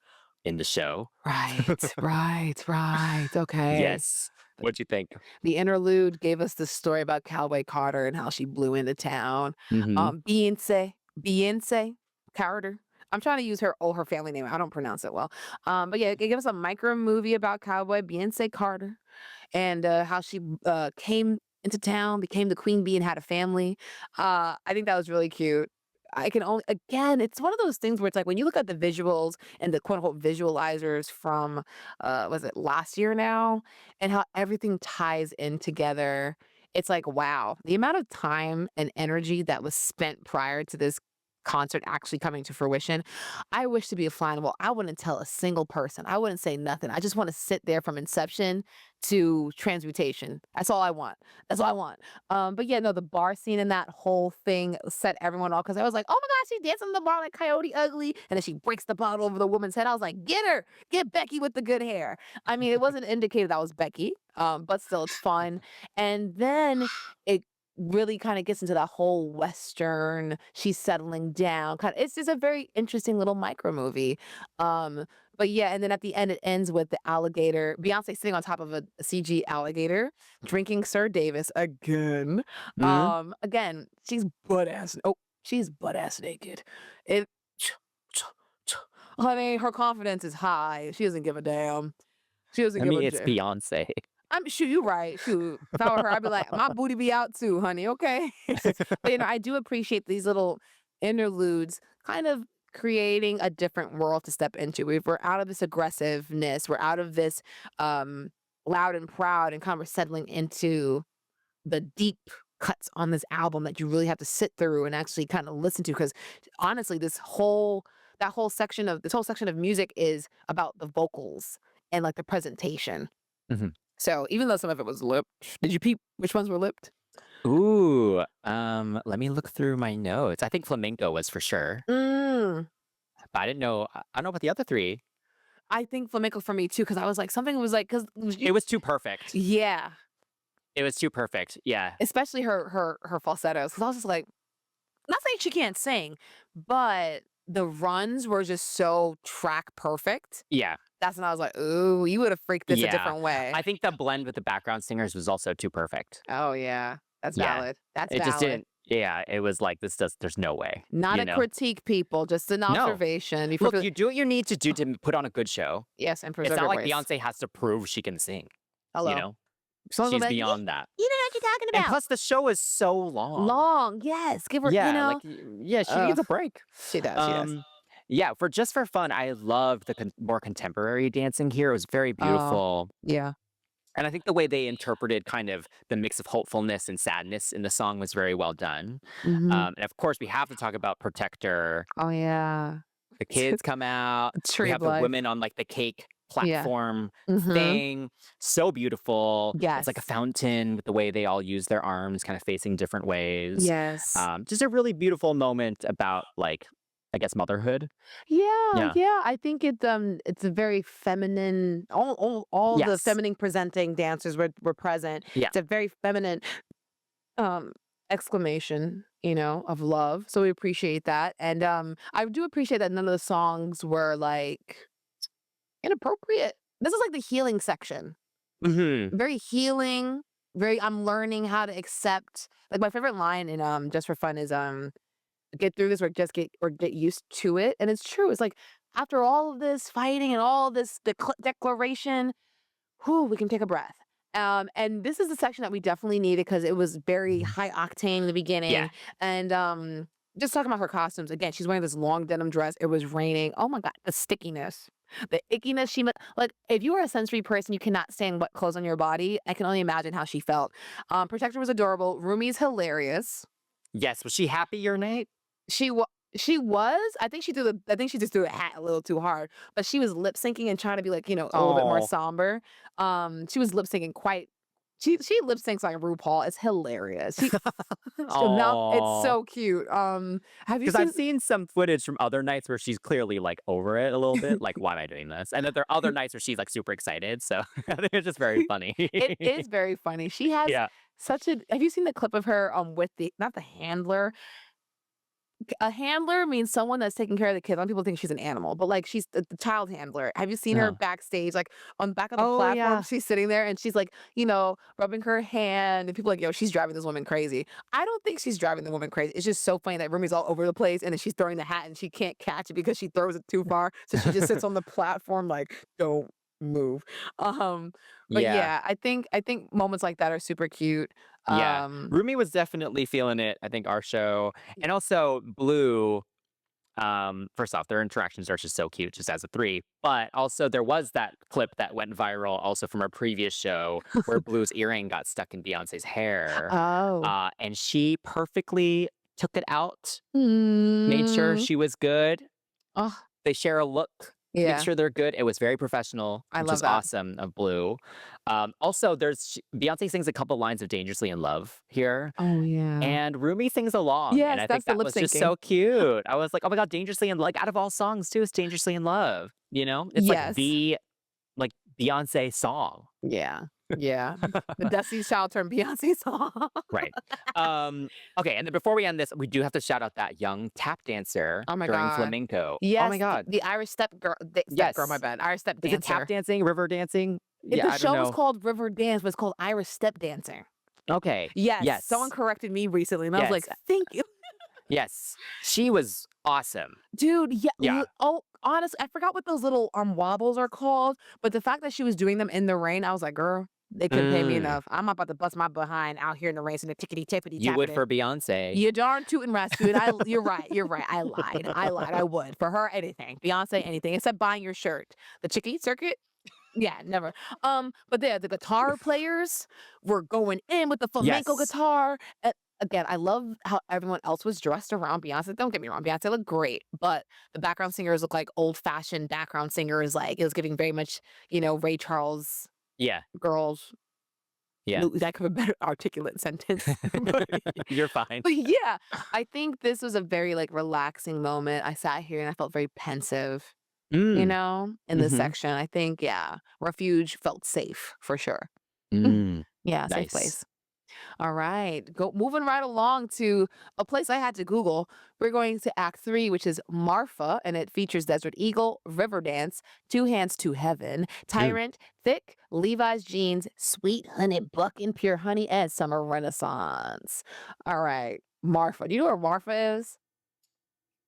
in the show. Right. Right. Right. Okay. Yes. What'd you think? The interlude gave us the story about Cowboy Carter and how she blew into town. Hmm. Beyonce Carter. I'm trying to use her family name. I don't pronounce it well. But yeah, it gave us a micro movie about Cowboy Beyonce Carter and how she came into town, became the queen bee, and had a family. I think that was really cute. I can only again, it's one of those things where it's like when you look at the visuals and the quote unquote visualizers from was it last year now, and how everything ties in together. It's like, wow, the amount of time and energy that was spent prior to this concert actually coming to fruition. I wish to be a fly on the wall. I wouldn't tell a single person. I wouldn't say nothing. I just want to sit there from inception to transmutation. That's all I want. That's all I want. But yeah, no, the bar scene and that whole thing set everyone off because I was like, oh my gosh, she's dancing in the bar like Coyote Ugly. And then she breaks the bottle over the woman's head. I was like, get her, get Becky with the good hair. I mean, it wasn't indicated that was Becky, but still, it's fun. And then it really kind of gets into that whole Western, she's settling down. Kind of, it's just a very interesting little micro movie. Um, but yeah, and then at the end, it ends with the alligator, Beyonce sitting on top of a CG alligator, drinking Sir Davis again. Hmm. Again, she's butt ass. Oh, she's butt ass naked. It, honey, her confidence is high. She doesn't give a damn. She doesn't I give mean, a it's damn. Beyonce. I'm sure you right. Shoot, if I were her, I'd be like, my booty be out too, honey. Okay. But I do appreciate these little interludes, kind of creating a different world to step into. We're out of this aggressiveness. We're out of this loud and proud, and kind of we're settling into the deep cuts on this album that you really have to sit through and actually kind of listen to. Because honestly, this whole section of music is about the vocals and like the presentation. Hmm. So even though some of it was lipped, did you peep which ones were lipped? Ooh, let me look through my notes. I think Flamenco was for sure, Mm. but I didn't know. I don't know about the other three. I think flamenco for me too, because I was like, something was like, because It was too perfect. yeah, It was too perfect. Yeah. especially her falsettos. Because I was just like, not saying she can't sing, but the runs were just so track perfect. Yeah. That's when I was like, ooh, you would have freaked this a Yeah. different way. I think the blend with the background singers was also too perfect. Oh yeah, that's Yeah. valid. That's It just valid. didn't. Yeah. It was like, there's no way, Not you a know? critique, people, just an No. observation. Look, you do what you need to do to put on a good show. Yes, and It's preserve not your like voice. Beyonce has to prove she can sing, you Hello. know? Someone's She's gonna be like, beyond that. you know what you're talking And about. plus, the show is so long. Long, yes. Give her, Yeah. Like, yeah, she needs ugh, a break. she does, she does. Yeah, for just for fun, I loved the more contemporary dancing here. It was very Oh, beautiful. yeah. And I think the way they interpreted kind of the mix of hopefulness and sadness in the song was very well done. Mhm. And of course, we have to talk about Protector. Oh, yeah. The kids come out. We Tree of have the Life. women on like the cake Yeah. platform Mhm. thing. So beautiful. It's like a Yes. fountain with the way they all use their arms kind of facing different ways. Yes. Just a really beautiful moment about like, I guess, motherhood. Yeah, Yeah. yeah, I think it's a very feminine all the Yes. feminine presenting dancers were present. Yeah. It's a very feminine, um, exclamation, of love, so we appreciate that, and, I do appreciate that none of the songs were, like, inappropriate. This is, like, the healing section. Hmm. Very healing, very I'm learning how to accept like, my favorite line in, Just for Fun is, "Get through this or just get used to it," and it's true, it's like, after all of this fighting and all this declaration, whew, we can take a breath. And this is the section that we definitely needed because it was very high octane in the Yeah. beginning. And just talking about her costumes again, she's wearing this long denim dress. It was raining. Oh my god, the stickiness, the ickiness. Like if you are a sensory person, you cannot stand wet clothes on your body. I can only imagine how she felt. Protector was adorable. Rumi's hilarious. Yes. Was she happy your night? She wa she was. I think she just threw the hat a little too hard, but she was lip syncing and trying to be like, a little bit more Oh. somber. She was lip syncing quite she lip syncs like RuPaul. It's hilarious. Now it's Oh. so cute. Have you Because I've seen seen some footage from other nights where she's clearly like over it a little bit. Like, why am I doing this? And then there are other nights where she's like super excited. So I think it's just very funny. it is very funny. She has Yeah. such a have you seen the clip of her with the not the handler? A handler means someone that's taking care of the kids. A lot of people think she's an animal, but like she's the child handler. Have you seen her Uh, backstage, like on the back of the oh platform? yeah. She's sitting there and she's like, rubbing her hand, and people are like, yo, she's driving this woman crazy. I don't think she's driving the woman crazy. It's just so funny that Rumi's all over the place and then she's throwing the hat and she can't catch it because she throws it too far. So she just sits on the platform like, don't move. Um, but Yeah. yeah, I think moments like that are super cute. Yeah. Um, Rumi was definitely feeling it, I think, our show. And also Blue, first off, their interactions are just so cute, just as a three. But also there was that clip that went viral also from our previous show where Blue's earring got stuck in Beyonce's hair. oh. And she perfectly took it out, made sure Mm. she was good. Oh, They share a look, make yeah. sure they're good. It was very professional, I which love is that. awesome of Blue. Also, Beyonce sings a couple lines of "Dangerously in Love" here, Oh, yeah. and Rumi sings along, and Yes, I think that's the that lip was just syncing. so cute. I was like, "Oh my god, Dangerously in like out of all songs too, it's Dangerously in Love." You know, it's like Yes. the like Beyonce song, Yeah. Yeah. The Destiny's Child turned Beyonce song. right? Um, okay, and then before we end this, we do have to shout out that young tap dancer Oh my during god. flamenco. Oh my Yes, the god, the Irish step girl, my yes. bad. Irish step Is it tap dancer. dancing, river dancing? The Yeah, I don't show was know. called River Dance, but it's called Irish step dancing. Okay. Yes, someone Yes. corrected me recently, and I was like, Yes. "Thank you." Yes. She was awesome. Dude, yeah, Yeah. honestly, I forgot what those little, wobbles are called, but the fact that she was doing them in the rain, I was like, "Girl, they couldn't pay me Mm. enough. I'm about to bust my behind out here in the rain and the tickety tippity You would tapping it." for Beyonce. You darn tootin' Rasputin. You're right. You're right. I lied. I lied. I would for her anything. Beyonce anything except buying your shirt. The chicky circuit. Yeah, never. But the guitar players were going in with the flamenco Yes. guitar. Again, I love how everyone else was dressed around Beyonce. Don't get me wrong, Beyonce looked great, but the background singers look like old fashioned background singers. Like it was giving very much, Ray Charles Yeah. girls. Yeah. That could be a better articulate sentence. but, You're fine. but yeah, I think this was a very like relaxing moment. I sat here and I felt very pensive, Mm. in this Mhm. section. I think, yeah, Refuge felt safe for sure. Mm. Yeah, safe Nice. place. All right. Go moving right along to a place I had to Google. We're going to Act 3, which is Marfa, and it features Desert Eagle, Riverdance, Two Hands to Heaven, Mm. Tyrant, Thick, Levi's Jeans, Sweet Honey Buckin, Pure Honey, and Summer Renaissance. All right. Marfa. Do you know where Marfa is?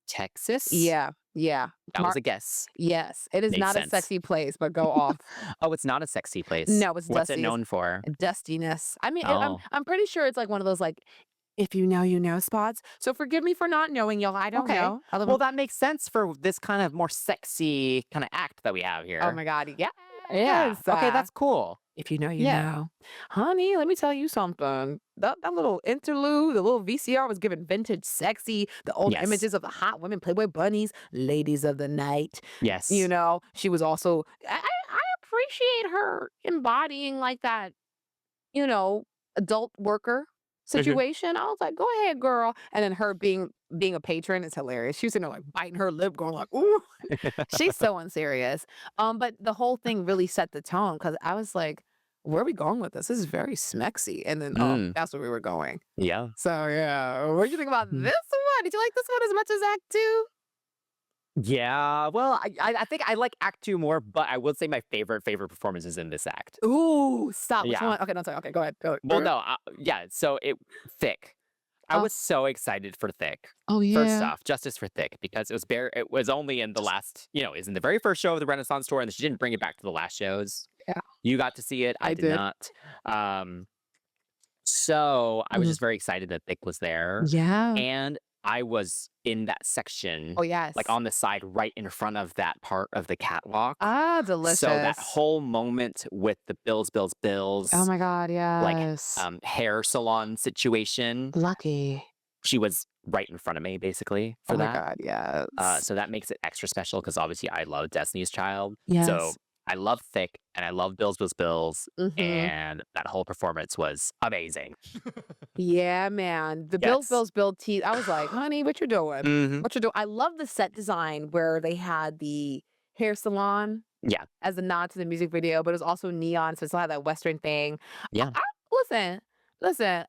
Texas? Yeah. Yeah. That was a guess. Yes. It is Makes not a sense. sexy place, but go off. Oh, it's not a sexy place. No, it's What's it dusty. known for? Dustiness. I mean, Oh, I'm pretty sure it's like one of those like, if you know, you know spots. So forgive me for not knowing, y'all. I don't okay. know. I live Well, in, that makes sense for this kind of more sexy kind of act that we have oh here. my god, Yeah. yes. Okay, that's cool. If you know, you Yeah. know. Honey, let me tell you something. That little interlude, the little VCR was giving vintage sexy, the old Yes. images of the hot women, Playboy bunnies, ladies of the night. You Yes. know, she was also I appreciate her embodying like that, you know, adult worker Mhm. situation. I was like, "Go ahead, girl." And then her being a patron is hilarious. She was sitting there like biting her lip, going like, "Ooh." She's so unserious. But the whole thing really set the tone because I was like, "Where are we going with this? This is very smexy." And then, oh, Mm. that's where we were going. Yeah. So yeah, what do you think about this Mhm. one? Did you like this one as much as Act Two? Yeah, well, I think I like Act 2 more, but I would say my favorite performance is in this act. Ooh, stop. Which Yeah. one? Okay, no, sorry. Okay, go ahead. Go. Well, no, yeah, so Thick. I Oh, was so excited for Thick. oh First yeah. off, justice for Thick because it was only in the last, is in the very first show of the Renaissance tour, and she didn't bring it back to the last shows. Yeah, You got to see it, I I did did. not. Um, so I was Mhm. just very excited that Thick was there, Yeah. and I was in that section, Oh like, yes. on the side right in front of that part of the catwalk. Ah, So that delicious. whole moment with the Oh Bills, my God, like, yes. hair salon situation, Lucky. she was right in front of me basically Oh for my that. God, yes. So that makes it extra special because obviously I love Destiny's Child. So Yes. I love Thick and I love Bills, Mhm. and that whole performance was amazing. Yeah, man. The Yes. Build tease. I was like, "Honey, what you doing? Hmm. What you doing?" I love the set design where they had the hair salon Yeah. as a nod to the music video, but it was also neon, so it still had that Western thing. Yeah. I listen, listen,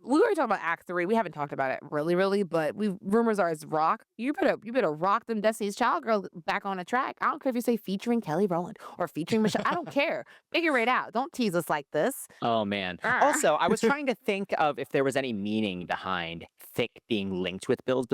we already talked about Act 3. We haven't talked about it really, but we rumors are it's rock. You better rock them Destiny's Child girl back on the track. I don't care if you say featuring Kelly Rowland or featuring Michelle. I don't care. Figure it out. Don't tease us like this. Oh man. Arr. Also, I was trying to think of if there was any meaning behind Thick being linked with Bills,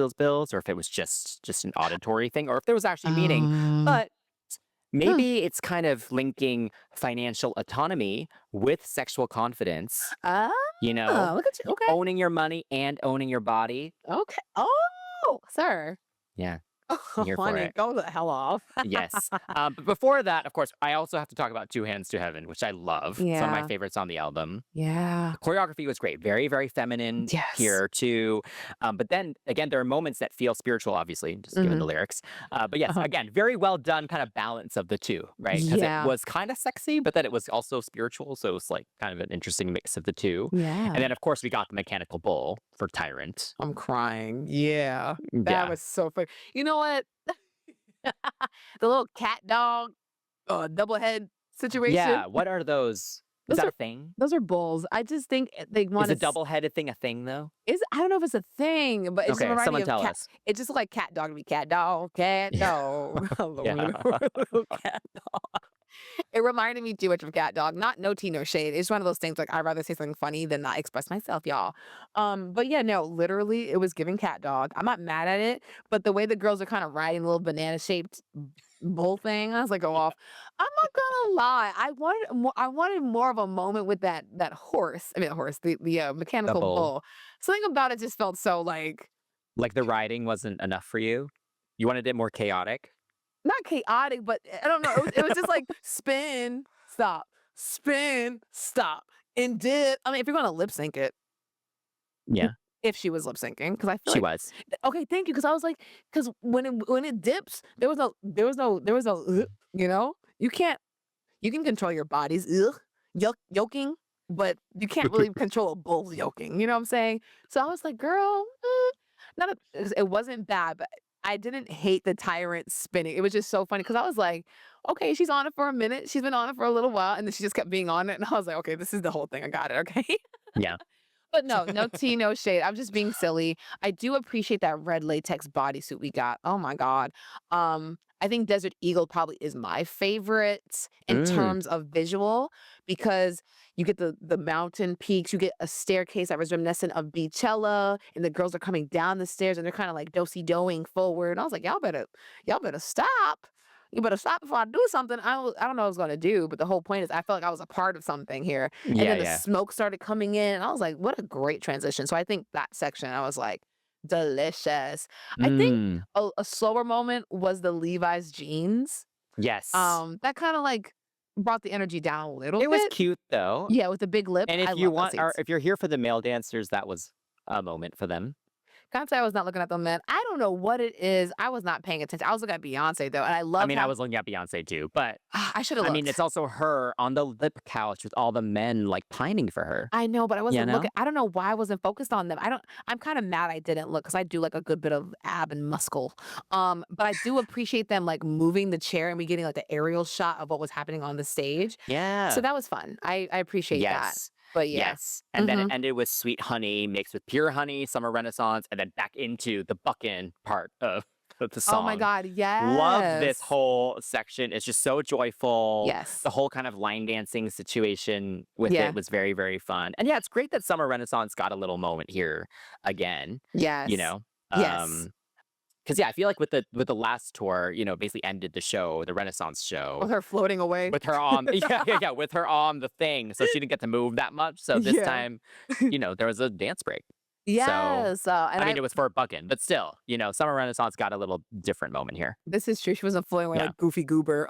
or if it was just an auditory thing, or if there was actually meaning. Um, But huh. maybe it's kind of linking financial autonomy with sexual confidence, Ah, you know, look at you. Okay. owning your money and owning your body. Okay. Oh, sir. Yeah, I'm Oh, here for honey, it. go the hell off. Yes. But before that, of course, I also have to talk about Two Hands to Heaven, which I love. It's one of my Yeah. favorites on the album. Yeah. The choreography was great. Very, very feminine Yes. here too. But then again, there are moments that feel spiritual, obviously, just given the Mhm. lyrics. But yes, Uh-huh. again, very well done kind of balance of the two, right? Because it Yeah. was kind of sexy, but then it was also spiritual. So it was like kind of an interesting mix of the two. And Yeah. then, of course, we got the mechanical bull for Tyrant. I'm crying. Yeah. That Yeah. was so funny. You know what? The little cat dog, double head situation. Yeah. What are those? Is Those that are a thing? those are bulls. I just think they Is wanna a double headed thing a thing, though? is I don't know if it's a thing, but it just Okay. reminded me Someone of tell cat us. it just looked like cat dog to me, cat dog, cat Yeah. dog. Yeah. Little cat dog. It reminded me too much of cat dog. Not no tea, no shade. It's one of those things like I'd rather say something funny than not express myself, y'all. But yeah, no, literally it was giving cat dog. I'm not mad at it, but the way the girls are kind of riding the little banana shaped bull thing, I was like, go Yeah. off. I'm not gonna lie. I wanted more of a moment with that horse. I mean, horse, the The mechanical bull. bull. Something about it just felt so like Like the riding wasn't enough for you? You wanted it more chaotic? not chaotic, but I don't know. It was just like spin, stop, and dip. I mean, if you're gonna lip sync it, Yeah, if she was lip syncing, because I feel she like was. okay, thank you, because I was like, because when it dips, you know, you can control your body's yoking, but you can't really control a bull's yoking. You know what I'm saying? So I was like, girl, not it wasn't bad, but I didn't hate the tyrant spinning. It was just so funny because I was like, okay, she's on it for a minute. She's been on it for a little while, and then she just kept being on it, and I was like, okay, this is the whole thing. I got it. Okay. Yeah. But no, no tea, no shade. I'm just being silly. I do appreciate that red latex bodysuit we got. Oh my God. I think Desert Eagle probably is my favorite in Mm, terms of visual because you get the mountain peaks, you get a staircase that was reminiscent of Beachella, and the girls are coming down the stairs and they're kind of like dosey doing forward. And I was like, y'all better stop. You better stop before I do something I don't know what I was gonna do, but the whole point is I felt like I was a part of something here. And yeah, then the yeah. smoke started coming in, and I was like, "What a great transition." So I think that section, I was like, "Delicious." I think Mm, a slower moment was the Levi's jeans. yes. That kinda, like, brought the energy down a little It was bit. cute though. Yeah, with the big lip. And I if you love those want, or scenes. if you're here for the male dancers, that was a moment for them. Can't say I was not looking at them, man. I don't know what it is. I was not paying attention. I was looking at Beyonce though, and I I loved mean, I how was looking at Beyonce too, but I should have I mean, it's looked. also her on the lip couch with all the men like pining for her. I know, but I You wasn't looking. know? I don't know why I wasn't focused on them. I don't. I'm kind of mad I didn't look because I do like a good bit of ab and muscle. But I do appreciate them like moving the chair and me getting like the aerial shot of what was happening on the stage. So Yeah. that was fun. I appreciate that. Yes. But yeah. Yes. And then it hmm ended with Sweet Honey mixed with Pure Honey, Summer Renaissance, and then back into the Buckin part of the Oh my song. God. Love this Yes. whole section. It's just so joyful. Yes. The whole kind of line dancing situation with Yeah. it was very, very fun. And yeah, it's great that Summer Renaissance got a little moment here again, you Yes. know? Yes. Because yeah, I feel like with the last tour, basically ended the show, the Renaissance show, With her floating away. with her on yeah, with her on the thing. So she didn't get to move that much. So this Yeah. time, there was a dance break. So Yes. And I mean, it was for Buckin, but still, Summer Renaissance got a little different moment here. this is true. She wasn't floating away Yeah. like Goofy Goober.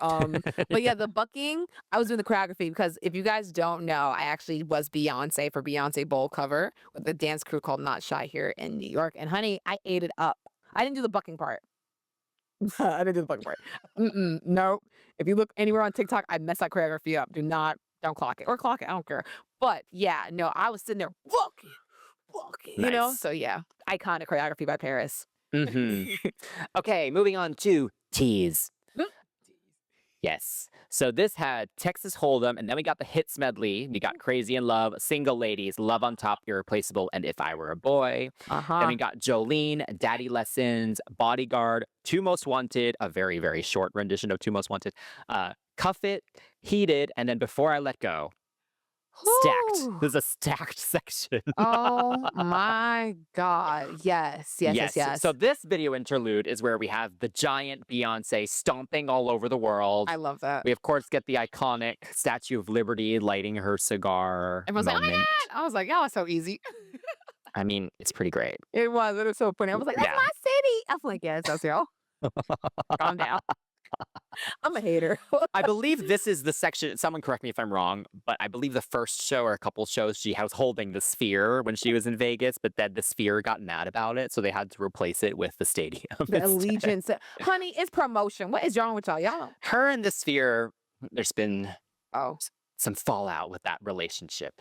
But yeah, the bucking, I was doing the choreography because if you guys don't know, I actually was Beyonce for Beyonce Bowl cover with the dance crew called Not Shy here in New York. And honey, I ate it up. I didn't do the bucking part. I didn't do the bucking part. No. If you look anywhere on TikTok, I mess that choreography up. Don't clock it or clock it. I don't care. But yeah, no, I was sitting there bucking, Nice. So yeah, iconic choreography by Paris. hmm Okay, moving on to Tease. Yes. So this had Texas Hold'em, and then we got the hits medley. We got Crazy in Love, Single Ladies, Love on Top, Irreplaceable, and If I Were a Boy. Then Uh-huh. we got Jolene, Daddy Lessons, Bodyguard, Two Most Wanted, a very, very short rendition of Two Most Wanted, Cuff It, Heated, and then Before I Let Go. Stacked. Whew. There's a stacked section. Oh my God. Yes. So this video interlude is where we have the giant Beyonce stomping all over the world. I love that. We of course get the iconic Statue of Liberty lighting her cigar Everyone's like, oh my moment. God. I was like, y'all are so easy. I mean, it's pretty great. It was so funny. I was like, that's Yeah. my city. I was like, yes, that's y'all. Calm down. I'm a hater. I believe this is the section, someone correct me if I'm wrong, but I believe the first show or a couple shows she was holding the sphere when she was in Vegas, but then the sphere got mad about it, so they had to replace it with the stadium. The instead. allegiance. Honey, it's promotion. What is wrong with y'all? Y'all don't. Her and the sphere, there's been Oh. some fallout with that relationship,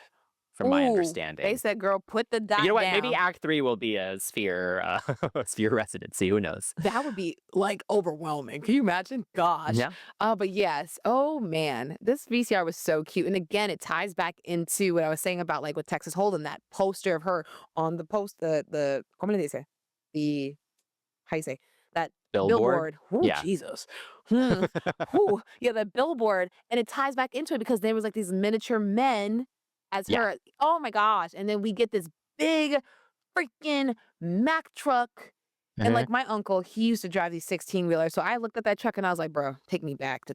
from my Ooh, understanding. They said, girl, put the dot You know what? down. Maybe Act 3 will be a sphere, sphere residency. Who knows? That would be like overwhelming. Can you imagine? Gosh. Yeah. But yes. Oh man, this VCR was so cute. And again, it ties back into what I was saying about like with Texas Hold'em, that poster of her on the ¿cómo le dice? The, how you say? That Billboard? Ooh, Yeah. Jesus. Ooh, yeah, the billboard. And it ties back into it because there was like these miniature men as Yeah. her. Oh my gosh. And then we get this big freaking Mack truck. And like my uncle, he used to drive these 16-wheelers. So I looked at that truck and I was like, bro, take me back to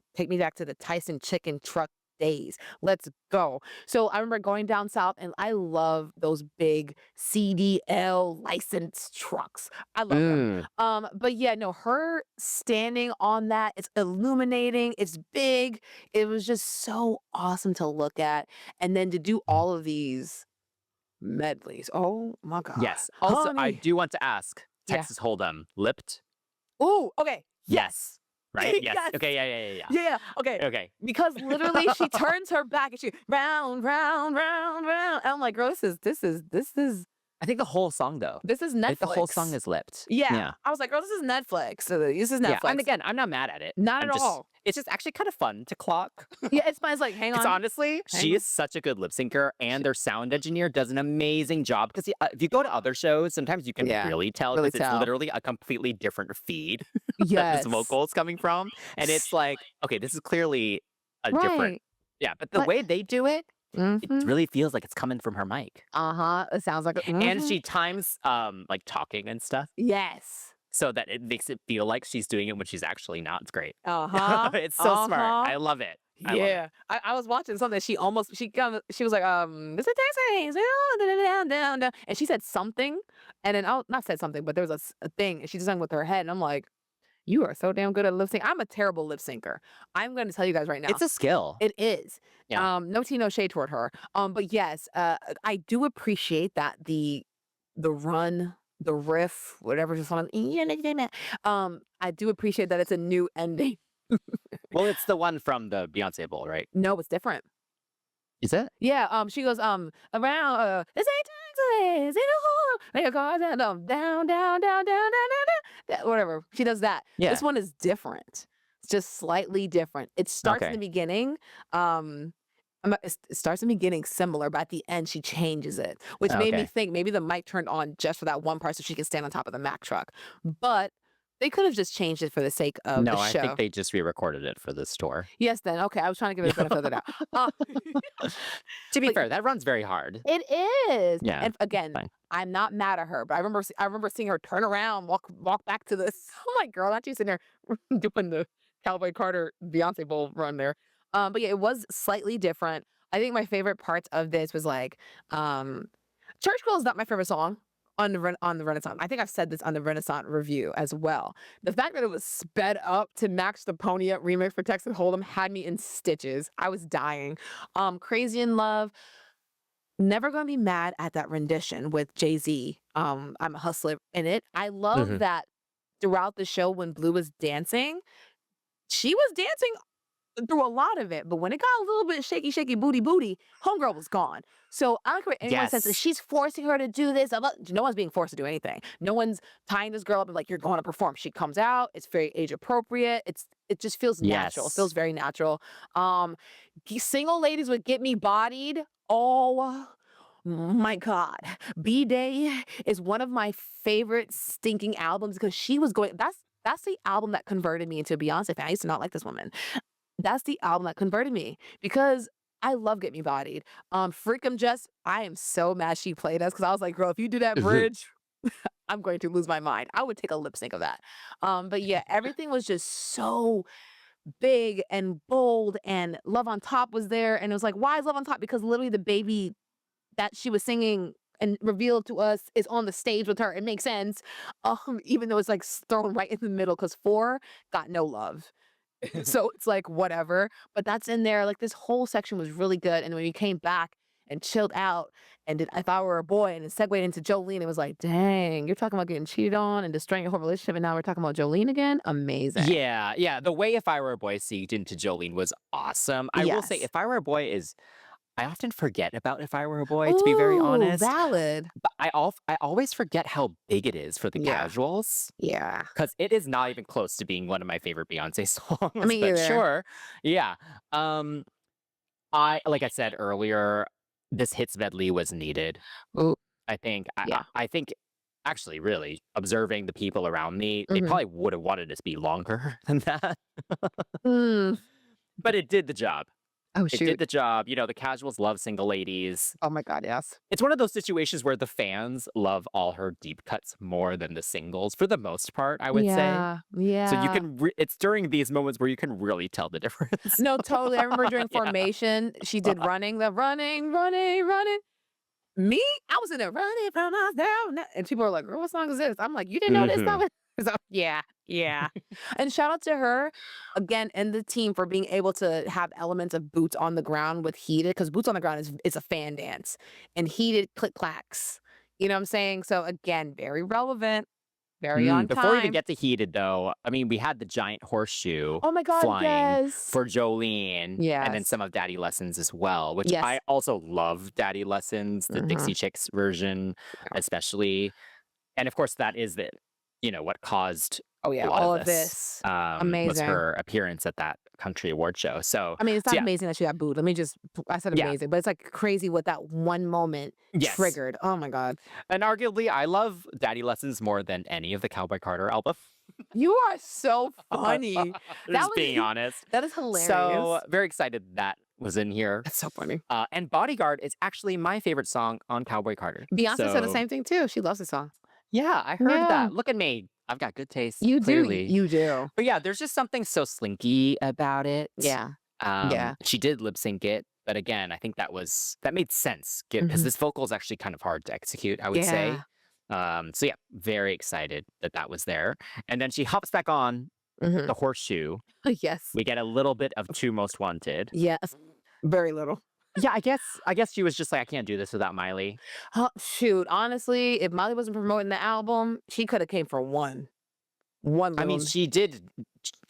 the Tyson chicken truck days. Let's go. So I remember going down south and I love those big CDL licensed trucks. I love them. But yeah, no, her standing on that, it's illuminating, it's big. It was just so awesome to look at. And then to do all of these medleys. Oh my God. Yes. Also, I Honey. do want to ask, Yeah. Texas Hold'em, lipped? Ooh, okay. Yes. Right? Yes. Yes. Okay, yeah. Yeah. Okay. Okay. Because literally she turns her back and she round, round, round, round. And I'm like, girl, this is I think the whole song, though. Netflix. I think the whole song is lipped. Yeah. I was like, girl, this is Netflix. So this is Netflix. Yeah. And again, I'm not mad at it. Not I'm at just- all. It's just actually kind of fun to clock. Yeah, it's fine. It's like, hang It's on. honestly, Hang she on. is such a good lip syncer, and their sound engineer does an amazing job. Because if you go to other shows, sometimes you can Yeah, really tell really because it's tell. literally a completely different feed that Yes. this vocal is coming from, and it's like, okay, this is clearly a different. Right. Yeah, but the But- way they do it, it Mhm. really feels like it's coming from her mic, Uh-huh. It sounds like and mhm. she times like talking and stuff Yes. so that it makes it feel like she's doing it when she's actually not. It's great. Uh-huh. It's so smart. Uh-huh. I love it. I love it. Yeah, I was watching something. She was like, Mr. Texas, down, and she said something, and then not said something, but there was a thing, and she sang with her head, and I'm like, You are so damn good at lip sync. I'm a terrible lip syncer. I'm gonna tell you guys right now. It's a skill. It is. Yeah. No tea, no shade toward her. But yes, I do appreciate that the run, the riff, whatever just on. I do appreciate that it's a new ending. Well, it's the one from the Beyoncé Bowl, right? No, it's different. Is it? Yeah, she goes, around, this ain't Texas, in a hole, like a car down, down, down, down, down, down, down, down, whatever. She does that. Yeah. This one is different. It's just slightly different. It starts in the Okay. beginning. It starts in the beginning similar, but at the end she changes it, which made me Okay. think maybe the mic turned on just for that one part so she could stand on top of the Mack truck. But they could have just changed it for the sake of the No, I think show. they just re-recorded it for this tour. Yes, then okay. I was trying to give it a benefit of the doubt. Uh, To be but fair, that runs very hard. it is. Yeah, And again, fine. I'm not mad at her, but I remember seeing her turn around, walk back to this. I'm like, girl, not you sitting there doing the Cowboy Carter Beyonce Bowl run there. But yeah, it was slightly different. I think my favorite parts of this was like, Church Girl is not my favorite song on the Renaissance. I think I've said this on the Renaissance review as well. The fact that it was sped up to match the Pony Up remix for Texas Hold'em had me in stitches. I was dying. Crazy in Love. Never gonna be mad at that rendition with Jay-Z. I'm a Hustler in it. I love Mhm. that throughout the show when Blue was dancing, she was dancing through a lot of it, but when it got a little bit shaky, shaky, booty, homegirl was gone. So I don't care what anyone says that Yes. she's forcing her to do this. No one's being forced to do anything. No one's tying this girl up and like you're going to perform. She comes out. It's very age appropriate. It just feels natural. It feels Yes. very natural. Um, Single ladies would get me bodied. Oh my God. B-Day is one of my favorite stinking albums because she was going. That's the album that converted me into a Beyonce fan. I used to not like this woman. That's the album that converted me because I love Get Me Bodied. Freakum Jess, I am so mad she played us because I was like, girl, if you do that Mhm. bridge, I'm going to lose my mind. I would take a lip sync of that. But yeah, everything was just so big and bold, and Love on Top was there. And it was like, why is Love on Top? Because literally the baby that she was singing and revealed to us is on the stage with her. It makes sense. Even though it's like thrown right in the middle because 4 got no love. So it's like whatever, but that's in there. Like this whole section was really good. And when we came back and chilled out and did If I Were a Boy and it segued into Jolene, it was like, dang, you're talking about getting cheated on and destroying your whole relationship, and now we're talking about Jolene again. Amazing. Yeah. The way If I Were a Boy seeped into Jolene was awesome. I will say, Yes. If I Were a Boy is. I often forget about If I Were a Boy, to be very Ooh, honest. valid. But I always forget how big it is for the Yeah. casuals. Yeah. Because it is not even close to being one of my favorite Beyonce songs. Me But either. sure. Yeah. Like I said earlier, this hits medley was needed. Ooh, I think yeah. I think actually really observing the people around me, they Mhm. probably would have wanted it to be longer than that. Mm. But it did the job. Oh, It did shoot. the job. You know, the casuals love single ladies. Oh my God, yes. It's one of those situations where the fans love all her deep cuts more than the singles for the most part, I would say. Yeah. So you Yeah. can it's during these moments where you can really tell the difference. No, totally. I remember during Yeah. Formation, she did running, the running, running, running. Me, I was in there running from myself, and people were like, "Girl, what song is this?" I'm like, "You didn't know this Mhm. song?" So yeah. And shout out to her again and the team for being able to have elements of boots on the ground with Heated, because boots on the ground is a fan dance, and Heated click clacks. You know what I'm saying? So again, very relevant, very on Before we even time. get to Heated, though, I mean, we had the giant horseshoe Oh my God, flying yes, for Jolene, and then yes, some of Daddy Lessons as well, which yes. I also love Daddy Lessons, the Hmm. Dixie Chicks version, especially. And of course, that is what caused Oh a yeah, lot of all of this, this, was amazing. her appearance at that country award show. So, I mean, it's so not yeah, amazing that she got booed. Let me just, I said yeah, amazing, but it's like crazy what that one moment yes. triggered. Oh my God. And arguably, I love Daddy Lessons more than any of the Cowboy Carter album. You are so funny. That Just being was, honest. that is hilarious. So very excited that was in here. That's so funny. And Bodyguard is actually my favorite song on Cowboy Carter. Beyonce said the So same thing too. She loves the song. yeah, I heard Yeah, that. Look at me. I've got good taste, you do. clearly. You do. But yeah, there's just something so slinky about it. Yeah. Yeah. She did lip sync it, but again, I think that made sense because Mhm. this vocal is actually kind of hard to execute, I would say. Yeah. So yeah, very excited that that was there. And then she hops back on Mhm. the horseshoe. Yes. We get a little bit of Two Most Wanted. Yes. Very little. Yeah, I guess she was just like, I can't do this without Miley. Shoot, honestly, if Molly wasn't promoting the album, she coulda came for one I mean, little she did.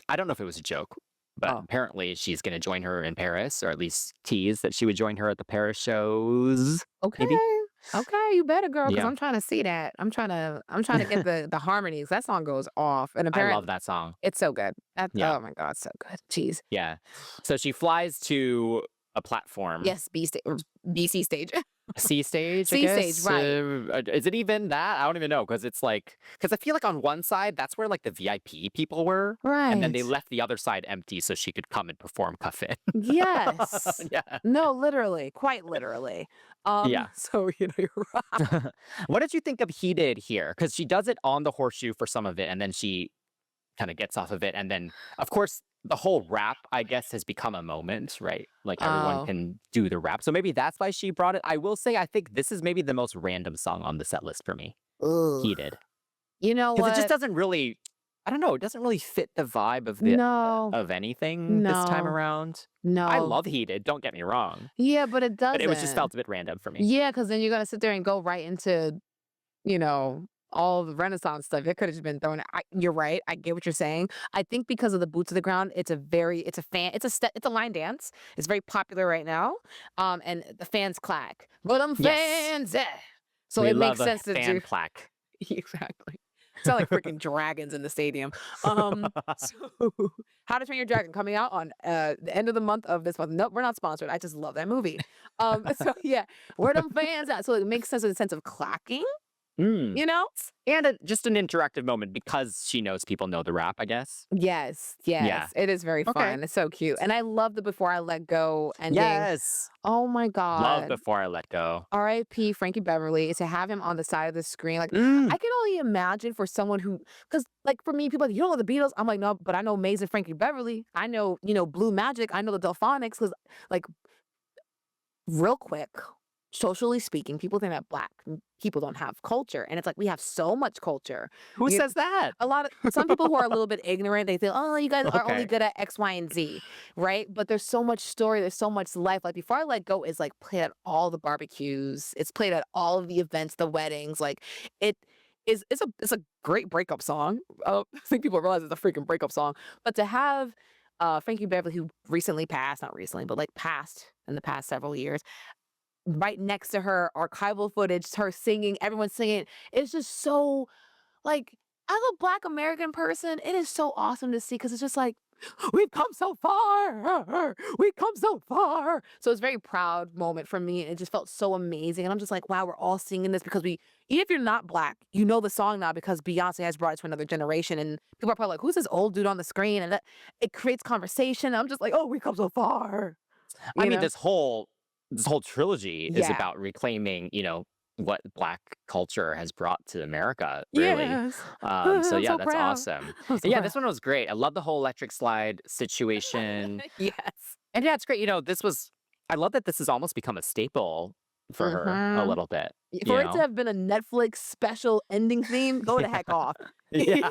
I don't know if it was a joke, but oh, apparently she's going to join her in Paris, or at least tease that she would join her at the Paris shows. okay. Maybe. Okay, you better, girl, because 'cause Yeah, I'm trying to see that. I'm trying to get the harmonies. That song goes off, and I love apparently that song. it's so good. Yeah, Oh my god, so good. Jeez. yeah. So she flies to a platform. Yes, B stage or BC stage. C stage, I C stage, guess. right. Is it even that? I don't even know because it's like because I feel like on one side that's where like the VIP people were, and then Right. they left the other side empty so she could come and perform Cuff It. Yes. Yeah, No, literally, quite literally. yeah. So, you're right. What did you think of Heated here? Because she does it on the horseshoe for some of it, and then she kind of gets off of it, and then of course the whole rap, I guess, has become a moment, right? Like everyone Oh, can do the rap, so maybe that's why she brought it. I will say, I think this is maybe the most random song on the set list for me. ugh. Heated. You know Because it just what? doesn't really I don't know, it doesn't really fit the vibe No. of anything this time No. around. I No. love Heated, don't get me wrong, Yeah, but it but it was just doesn't. felt a bit random for me. Yeah, because then you're gonna sit there and go right into, you know, all the Renaissance stuff. It could have just been thrown. You're right. I get what you're saying. I think because of the boots to the ground, it's a line dance. It's very popular right now. And the fans clack. But them Yes, fans, eh. So we it love makes a sense to fan do plaque. exactly. Sound like freaking dragons in the stadium. So How to Train Your Dragon coming out on the end of the month of this month. Nope, we're not sponsored. I just love that movie. So yeah, where them fans at? So it makes sense in the sense of clacking, Mm. you know? And just an interactive moment because she knows people know the rap, I guess. Yes, Yeah. yes. It is very Okay. fun. It's so cute. And I love the Before I Let Go ending. Yes. Oh my Love God. Before I Let Go. R.I.P. Frankie Beverly, to have him on the side of the screen. Like, Mm. I can only imagine for someone because, like, for me, people are like, you don't know the Beatles. I'm like, no, but I know Maze and Frankie Beverly. I know, Blue Magic. I know the Delphonics. Because, like, real quick, socially speaking, people think that black people don't have culture. And it's like, we have so much culture. Who You, says that? some people who are a little bit ignorant, they think, oh, you guys are only Okay. good at X, Y, and Z, right? But there's so much story, there's so much life. Like Before I Let Go is like played at all the barbecues, it's played at all of the events, the weddings. Like it it's a great breakup song. I think people realize it's a freaking breakup song. But to have Frankie Beverly, who recently passed, not recently, but like passed in the past several years, right next to her, archival footage, her singing, everyone singing. It's just so like, as a Black American person, it is so awesome to see because it's just like, we've come so far. We've come so far. So it's a very proud moment for me. It just felt so amazing. And I'm just like, wow, we're all singing this because even if you're not Black, you know the song now because Beyonce has brought it to another generation. And people are probably like, who's this old dude on the screen? And it creates conversation. I'm just like, oh, we've come so far. I You mean, know? this whole trilogy is Yeah. about reclaiming, what Black culture has brought to America, really. Yes. So I'm yeah, so that's proud. awesome. I'm And so yeah, proud. this one was great. I love the whole electric slide situation. Yes. And yeah, it's great. I love that this has almost become a staple for her a Mhm. little bit, you For it to know? have been a Netflix special ending theme, go the heck off. Yeah.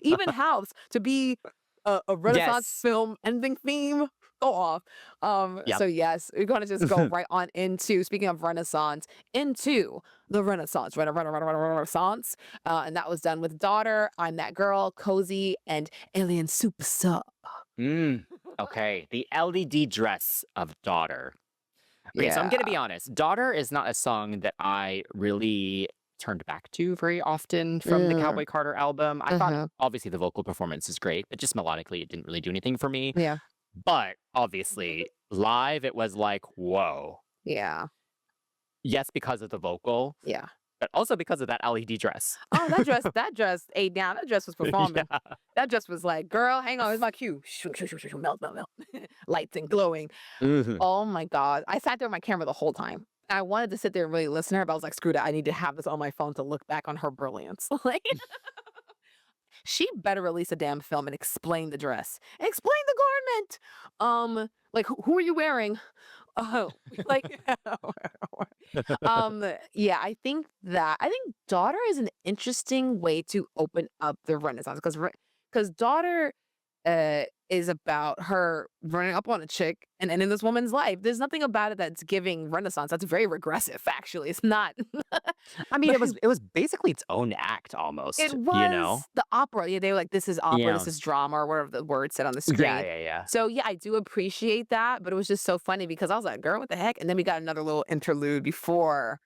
Even House to be a Renaissance Yes. film ending theme, go off. Yep. So yes, we're gonna just go right on into speaking of Renaissance, into the Renaissance, Renaissance, and that was done with Daughter, I'm That Girl, Cozy, and Alien Superstar. Mm. Okay. The LED dress of Daughter. Okay, so I'm gonna Yeah. be honest. Daughter is not a song that I really turned back to very often from the Mm, Cowboy Carter album. I thought uh-huh. obviously the vocal performance is great, but just melodically it didn't really do anything for me. Yeah. But obviously live it was like, whoa. Yeah. Yes, because of the vocal, Yeah. but also because of that LED dress. Oh, that dress ate down. That dress was performing. Yeah. That dress was like, "Girl, hang on, here's my cue. Shoo, shoo, shoo, shoo, shoo, melt, melt, melt." Lights and glowing. Mhm. Oh my god. I sat there with my camera the whole time. I wanted to sit there and really listen to her, but I was like, "Screw that. I need to have this on my phone to look back on her brilliance." Like, she better release a damn film and explain the dress. Explain the garment. Like, who are you wearing? Oh, like, yeah, I think Daughter is an interesting way to open up the Renaissance because Daughter is about her running up on a chick and ending this woman's life. There's nothing about it that's giving Renaissance. That's very regressive, actually. It's not. I mean, But it was basically its own act it almost, you know? was the opera. Yeah, they were like, "This is opera, this Yeah. is drama," or whatever the word said on the Yeah, screen. yeah, yeah. So, yeah, I do appreciate that, but it was just so funny because I was like, "Girl, what the heck?" And then we got another little interlude before,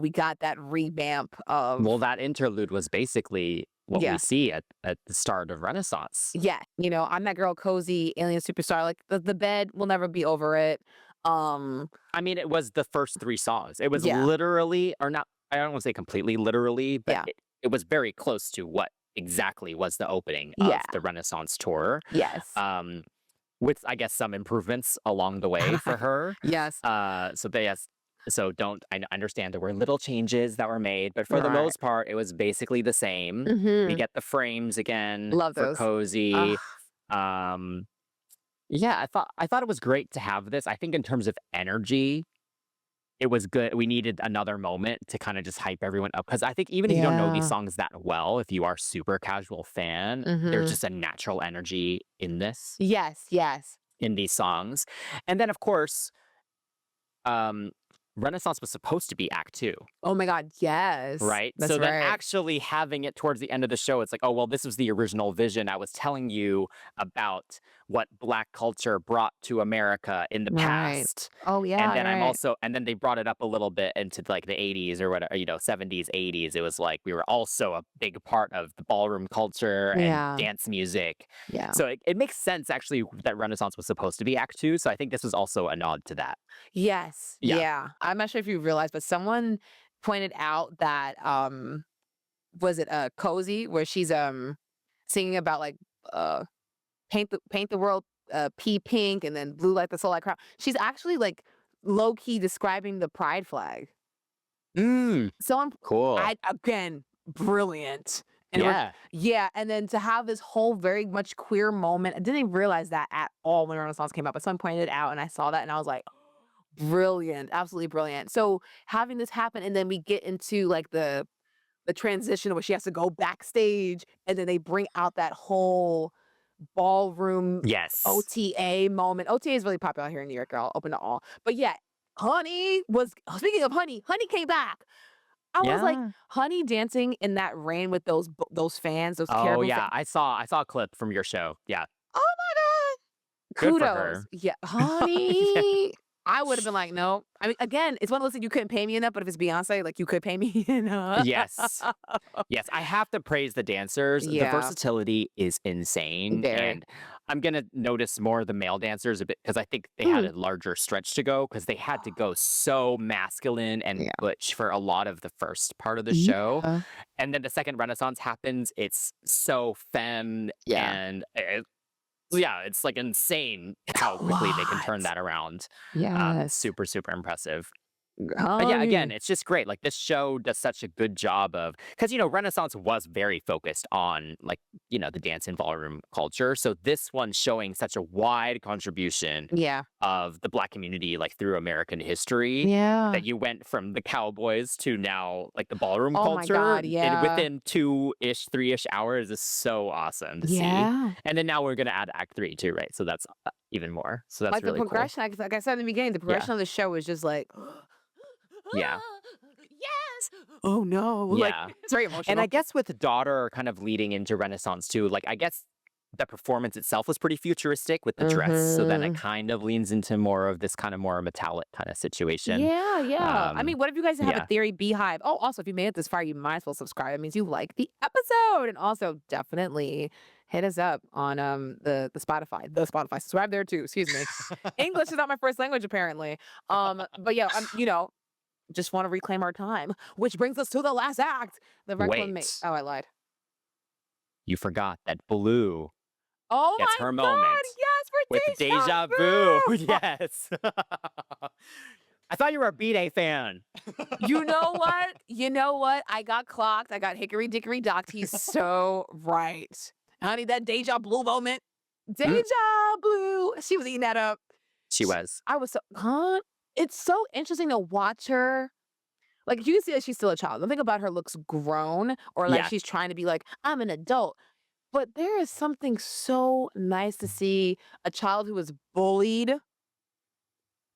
we got that revamp Well, of that interlude was basically what we yeah. see at the start of Renaissance. Yeah, I'm that girl cozy alien superstar, like, the bed will never be over it. Um, I mean, it was the first 3 songs. It was yeah, literally or not I don't wanna say completely literally, but yeah, it was very close to what exactly was the opening of yeah, the Renaissance tour, yes. um, with, I guess, some improvements along the way for her. Yes, Yes, so don't I understand there were little changes that were made, but for the right. most part, it was basically the same. We Mhm, get the frames again love for those. cozy. Ugh, Um, yeah, I thought it was great to have this. I think in terms of energy, it was good. We needed another moment to kinda just hype everyone up because I think even if you don't know these yeah, songs that well, if you are super casual fan, there's mhm. just a natural energy Yes, yes. in these songs. And then, of course, um, Renaissance was supposed to be act 2. Oh my god, yes. Right? That's So then right. actually having it towards the end of the show, it's like, "Oh, well, this was the original vision. I was telling you about what Black culture brought to America in the Right. past." Oh, And yeah, then right. and then they brought it up a little bit into, like, the '80s or whatever, 70s, '80s. It was like we were also a big part of the ballroom culture and Yeah, dance music. yeah. So it makes sense actually that Renaissance was supposed to be act 2, so I think this was also a nod to that. Yes, Yeah. yeah. I'm not sure if you realized, but someone pointed out that, was it, Cozy, where she's, singing about, like, uh, paint the world, pea pink and then blue like the soul like crown. She's actually, like, low key describing the pride flag. Mm, Someone cool. I again, brilliant. And we're Yeah. yeah, and then to have this whole very much queer moment, I didn't realize that at all when Renaissance came out, but someone pointed it out and I saw that and I was like, brilliant, absolutely brilliant. So having this happen and then we get into like the transition where she has to go backstage and then they bring out that whole ballroom Yes. OTA moment. OTA is really popular here in New York, girl, open to all. But yeah, Honey was speaking of Honey came back. I was like, Yeah. Honey dancing in that rain with those fans, those Oh, caribou yeah, I saw a clip from your show. Yeah. Oh my god. Good for Kudos. her. Yeah, Yeah. Honey. I would have been like, "No." I mean, again, it's one of those things you couldn't pay me enough, but if it's Beyoncé, like, you could pay me enough. Yes. Yes, I have to praise the dancers. The Yeah, versatility is insane, very. and I'm gonna notice more of the male dancers a bit because I think they had Mm. a larger stretch to go because they had to go so masculine and Yeah. butch for a lot of the first part of the show, Yeah. and then the second Renaissance happens, it's so femme Yeah. and yeah, it's, like, insane It's how a quickly they can turn lot. that around. Yes. Super, super impressive. But yeah, again, Honey. it's just great. Like this show does such a good job of because Renaissance was very focused on like the dance and ballroom culture. So this one showing such a wide contribution Yeah. of the Black community like through American history Yeah. that you went from the cowboys to now like the ballroom Oh my culture god, in yeah. within 2-ish, 3-ish hours is so awesome to see. Yeah. And then now we're gonna add Act 3 too, right? So that's even more. So that's Like, the really cool. progression, like I said in the beginning, the Yeah. progression of the show is just like, Yeah. "Yes! Oh, no." Like, Yeah. it's very And I emotional. guess with the daughter kind of leading into Renaissance too, like I guess the performance itself was pretty futuristic with the dress. So then it Mhm. kind of leans into more of this kind of more metallic kind of situation. Yeah, yeah. I Um, mean, what if you guys have a yeah. theory beehive? Oh, also, if you made it this far, you might as well subscribe. It means you like the episode. And also definitely hit us up on the Spotify. The Spotify. Subscribe there too. Excuse me. English is not my first language, apparently. But yeah, just want to reclaim our time. Which brings us to the last act. The reclamate. Wait, Oh, I lied. you forgot that Blue Oh gets my her God, moment with yes, for deja Deja Vu. vu. Yes. I thought you were a B-Day fan. You know what? You know what? I got clocked. I got hickory dickory docked. He's so right. Honey, that deja blue moment. Mm, Deja blue. She was eating that up. She was. I was so huh? It's so interesting to watch her. Like, you can see that she's still a child. Nothing about her looks grown or like Yeah. she's trying to be like, "I'm an adult." But there is something so nice to see a child who was bullied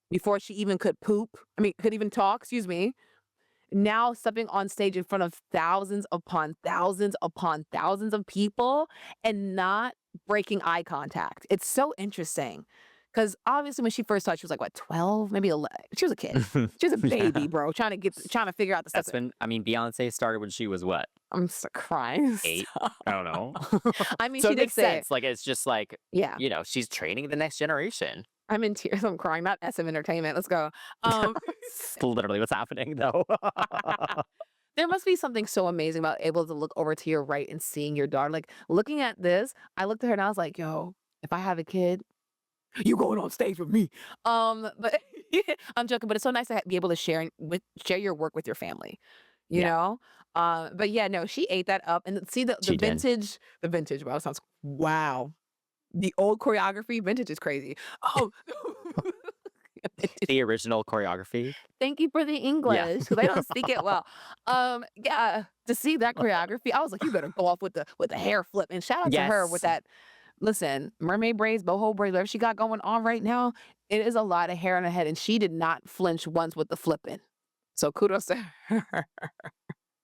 before she even could poop. I mean, could even talk, excuse me. Now stepping on stage in front of thousands upon thousands upon thousands of people and not breaking eye contact. It's so interesting. Because obviously when she first started, she was like, what, 12? Maybe 11. She was a kid. She was a baby, Yeah. bro, trying to figure out the stuff. That's when, I mean, Beyonce started when she was what? I'm so crying. 8? Stop. I don't know. I mean, So she it did makes say it. sense. Like, it's just like, Yeah. she's training the next generation. I'm in tears. I'm crying. Not SM Entertainment. Let's go. Um, It's literally what's happening, though. there must be something so amazing about able to look over to your right and seeing your daughter. Like looking at this, I looked at her and I was like, yo, if I have a kid, you going on stage with me. But I'm joking, but it's so nice to be able to share your work with your family, you Yeah, know? But yeah, no, she ate that up and see the she did. vintage, wow, sounds wow. The old choreography, vintage is crazy. Oh, The original choreography. thank you for the Yeah. English because I don't speak it well. Yeah, to see that choreography, I was like, you better go off with the hair flip. And shout out to her with Yes. that. Listen, mermaid braids, boho braids, whatever she got going on right now, it is a lot of hair on her head, and she did not flinch once with the flipping. So kudos to her.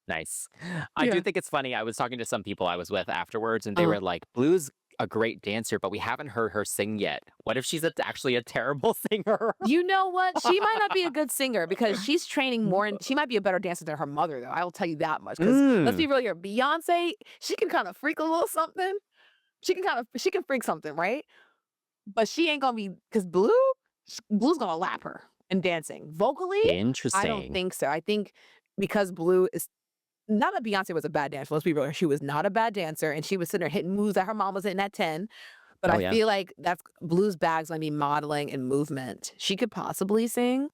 Nice. I do Yeah. think it's funny. I was talking to some people I was with afterwards, and they Uh, were like, Blue's a great dancer, but we haven't heard her sing yet. What if she's actually a terrible singer? you know what? She might not be a good singer because she's training more, and she might be a better dancer than her mother, though. I will tell you that much. Because let's Mm, be real here, Beyonce, she can kind of freak a little something. She can freak something, right? But she ain't gonna be because Blue's gonna lap her in dancing. Vocally, I don't interesting. think so. I think because Blue is not that Beyonce was a bad dancer. Let's be real. She was not a bad dancer, and she was sitting there hitting moves that her mom was hitting at 10. But Oh, I yeah. feel like that's Blue's bag's gonna be modeling and movement. She could possibly sing,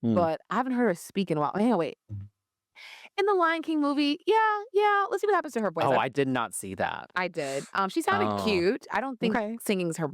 Mm. but I haven't heard her speak in a while. Hang on, wait. In the Lion King movie, yeah, yeah. Let's see what happens to her voice. Oh, I did not see that. I did. She sounded Oh, cute. I don't think okay. singing's her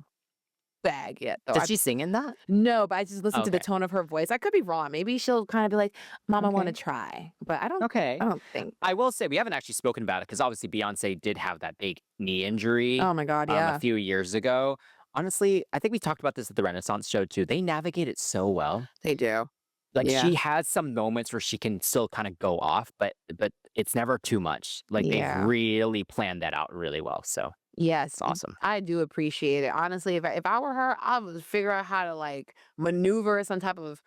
bag yet, though. Did she sing in that? No, but I just listened to the Okay. tone of her voice. I could be wrong. Maybe she'll kind of be like, "Mom, I want to Okay. try," but Okay. I don't think. I will say we haven't actually spoken about it because obviously Beyonce did have that big knee injury Oh my god, a yeah, few years ago. Honestly, I think we talked about this at the Renaissance show too. They navigate it so well. they do. Like Yeah, she has some moments where she can still kind of go off, but it's never too much. Like they've yeah, really planned that out really well. So yes, it's awesome. I do appreciate it. Honestly, if I were her, I would figure out how to like maneuver some type of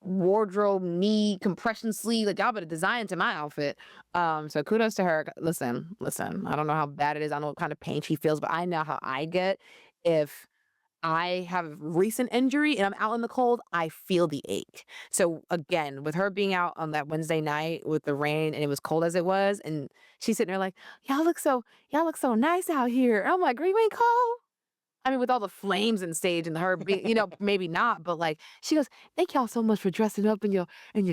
wardrobe knee compression sleeve. Like y'all better design into my outfit. So kudos to her. Listen. I don't know how bad it is. I don't know what kind of pain she feels, but I know how I get if I have a recent injury and I'm out in the cold, I feel the ache. So again, with her being out on that Wednesday night with the rain and it was cold as it was, and she's sitting there like, y'all look so nice out here. And I'm like, girl, you ain't cold? I mean, with all the flames in stage and her being, maybe not, but like she goes, thank y'all so much for dressing up in your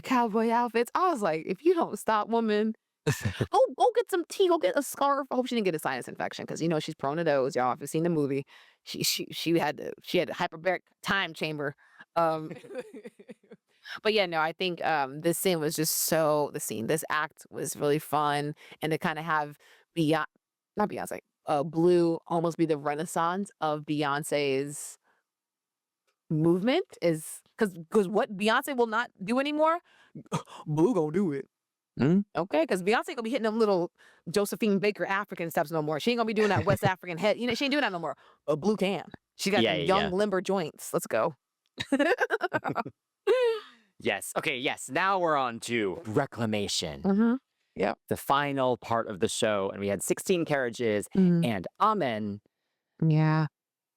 cowboy outfits. I was like, if you don't stop, woman, go get some tea, go get a scarf. I hope she didn't get a sinus infection because she's prone to those, y'all. If you've seen the movie, she had a hyperbaric time chamber. Um, but yeah, no, I think this scene was just this act was really fun, and to kind of have Beyonce, not Beyonce, Blue almost be the renaissance of Beyonce's movement is because what Beyonce will not do anymore, Blue gonna do it. Mm? Okay, because Beyonce gonna be hitting them little Josephine Baker African steps no more. She ain't gonna be doing that West African head. She ain't doing that no more. Blue can. She got Yeah, them yeah, young yeah. limber joints. Let's go. Yes. Okay, yes. Now we're on to reclamation. hmm Yep. The final part of the show, and we had 16 carriages Mhm. and Amen. Yeah.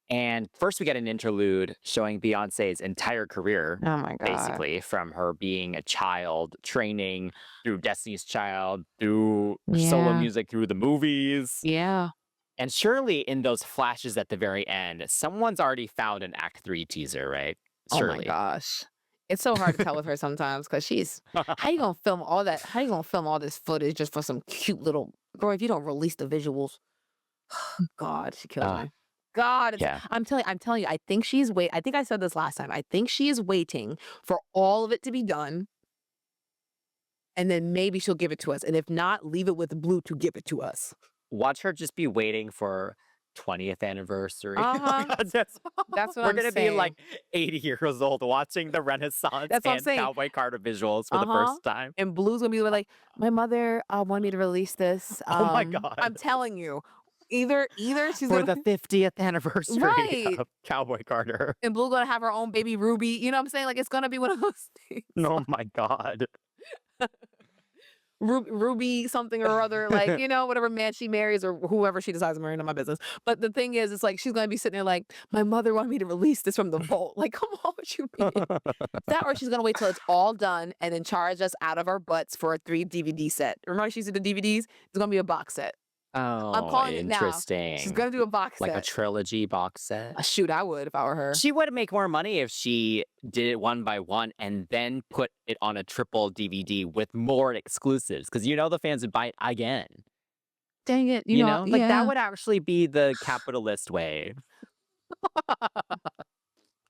And first, we get an interlude showing Beyonce's entire career, Oh my god. basically, from her being a child, training through Destiny's Child, through solo Yeah. music, through the movies. Yeah. And surely, in those flashes at the very end, someone's already found an Act 3 teaser, right? Oh my Surely. gosh. It's so hard to tell with her sometimes because how you gonna film all that? How you gonna film all this footage just for some cute little girl if you don't release the visuals? God, she kills Uh, me. God, Yeah. I'm telling you, I think I think I said this last time. I think she is waiting for all of it to be done, and then maybe she'll give it to us. And if not, leave it with Blue to give it to us. Watch her just be waiting for 20th anniversary. Uh-huh. That's what We're I'm gonna be like saying. 80 years old watching the Renaissance That's what I'm and saying. Cowboy Carter visuals for the Uh-huh. first time. And Blue's gonna be like, my mother wanted me to release this. Oh my I'm god. telling you, either she's For gonna the 50th anniversary right, of Cowboy Carter. and Blue gonna have her own baby Ruby. You know what I'm saying? Like it's gonna be one of those things. Oh my god. Ruby something or other, like, you know, whatever man she marries or whoever she decides to marry, none of my business. But the thing is, it's like she's gonna be sitting there like, my mother wanted me to release this from the vault. Like, come on, what you mean? That or she's gonna wait till it's all done and then charge us out of our butts for a 3 DVD set. Remember she used to do DVDs? It's gonna be a box set. I'm Oh, calling it now. She's interesting. gonna do a box Like a set. trilogy box set. Shoot, I would if I were her. She would make more money if she did it one by one and then put it on a triple DVD with more exclusives, because you know the fans would buy it again. Dang it, You know, like that yeah. would actually be the capitalist way.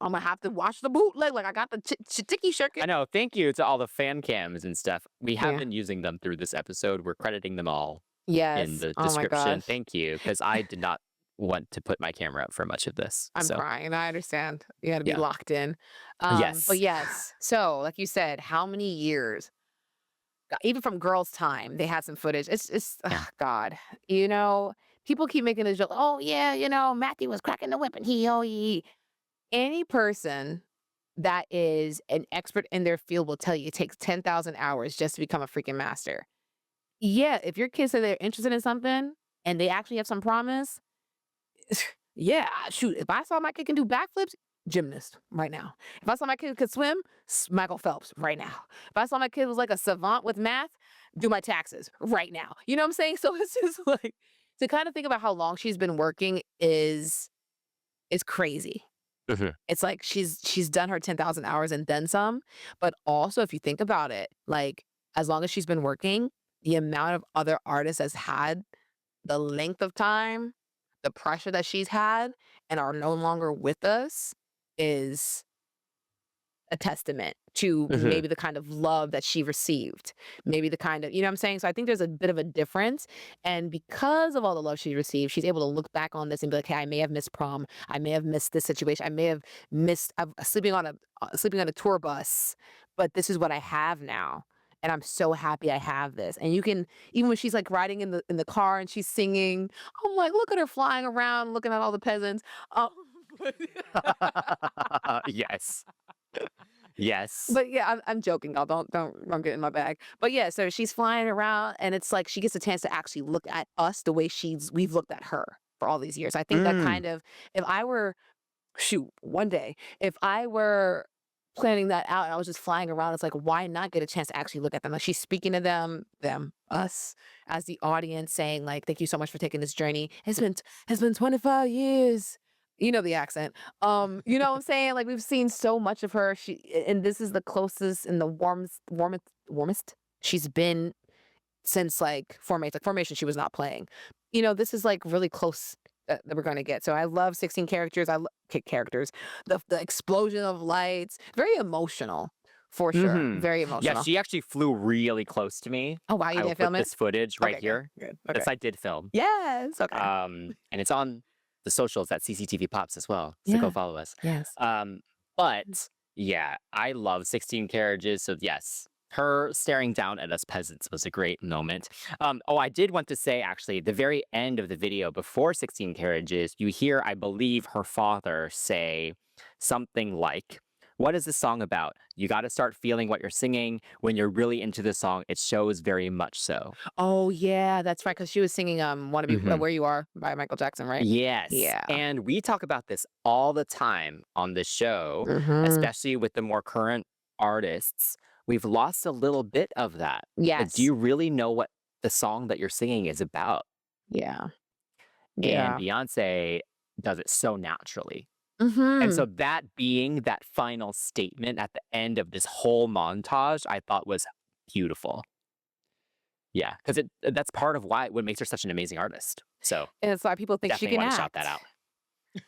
I'm gonna have to watch the bootleg. Like I got the Tiki I circuit. know. Thank you to all the fan cams and stuff. We have Yeah. been using them through this episode. We're crediting them all in Yes. the Oh my description. gosh. Thank you, because I did not want to put my camera up for much of this. I'm So crying. I understand. You got to be yeah. locked in. But Yes. yes. So, like you said, how many years? Even from Girls' Time, they had some footage. It's Yeah. God. You know, people keep making this joke. Oh yeah, you know, Matthew was cracking the whip and he. Any person that is an expert in their field will tell you it takes 10,000 hours just to become a freaking master. Yeah, if your kids say they're interested in something and they actually have some promise, yeah, shoot. If I saw my kid can do backflips, gymnast right now. If I saw my kid could swim, Michael Phelps right now. If I saw my kid was like a savant with math, do my taxes right now. You know what I'm saying? So it's just like to kind of think about how long she's been working is crazy. Mhm. It's like she's done her 10,000 hours and then some, but also if you think about it, like as long as she's been working, the amount of other artists has had the length of time, the pressure that she's had and are no longer with us is a testament to Mhm. maybe the kind of love that she received. Maybe the kind of, you know what I'm saying? So I think there's a bit of a difference. And because of all the love she received, she's able to look back on this and be like, hey, I may have missed prom. I may have missed this situation. I may have missed sleeping on a tour bus, but this is what I have now. And I'm so happy I have this. And you can, even when she's like riding in the car and she's singing, I'm like, look at her flying around, looking at all the peasants. Yes. Yes. But yeah, I'm joking, y'all. Don't get in my bag. But yeah, so she's flying around, and it's like she gets a chance to actually look at us the way we've looked at her for all these years. I think that Mm. kind of, if I were, shoot, one day, if I were planning that out and I was just flying around, it's like, why not get a chance to actually look at them? Like she's speaking to us as the audience, saying like, thank you so much for taking this journey. It's been 25 years. You know the accent. You know what I'm saying? Like we've seen so much of her. And this is the closest and the warmest she's been since like formation. Like formation, she was not playing. You know, this is like really close that we're gonna get. So I love 16 characters. I love characters. The explosion of lights. Very emotional, for sure. Mhm. Very Yeah, emotional. she actually flew really close to me. Oh wow, you I will didn't put film it? this footage right Okay, here. good. Yes, Okay. I did film. Yes. Okay. And it's on the socials at CCTV Pops as well. So go Yeah. follow us. Yes. But yeah, I love 16 Carriages. So yes, her staring down at us peasants was a great moment. I did want to say actually, the very end of the video before 16 Carriages, you hear, I believe, her father say something like, what is this song about? You got to start feeling what you're singing. When you're really into the song, it shows very much so. Oh yeah, that's right. Because she was singing "Wanna Be Mhm. Where You Are" by Michael Jackson, right? Yes. Yeah. And we talk about this all the time on this show, Mhm. especially with the more current artists. We've lost a little bit of that. Like, Yes. do you really know what the song that you're singing is about? Yeah. And Yeah. Beyoncé does it so naturally. Mhm. And so that being that final statement at the end of this whole montage, I thought was beautiful. Yeah, because that's part of what makes her such an amazing artist. So And it's like people think she definitely can want to shout that act. out.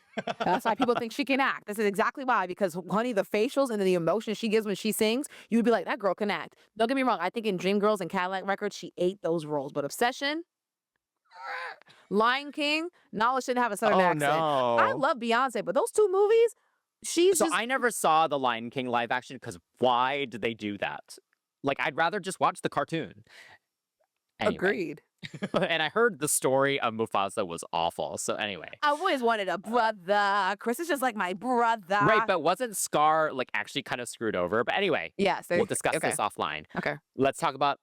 That's why people think she can act. This is exactly why, because honey, the facials and the emotion she gives when she sings, you'd be like, that girl can act. Don't get me wrong. I think in Dreamgirls and Cadillac Records, she ate those roles. But Obsession, Lion King, Nala shouldn't have a Southern Oh, accent. I no. love Beyonce, but those two movies, she's So just I never saw the Lion King live action because why did they do that? Like, I'd rather just watch the cartoon. Anyway. agreed. And I heard the story of Mufasa was awful. So anyway. I always wanted a brother. Chris is just like my brother. Right, but wasn't Scar like actually kind of screwed over? But anyway, Yes. we'll discuss Okay. this offline. Okay. Let's talk about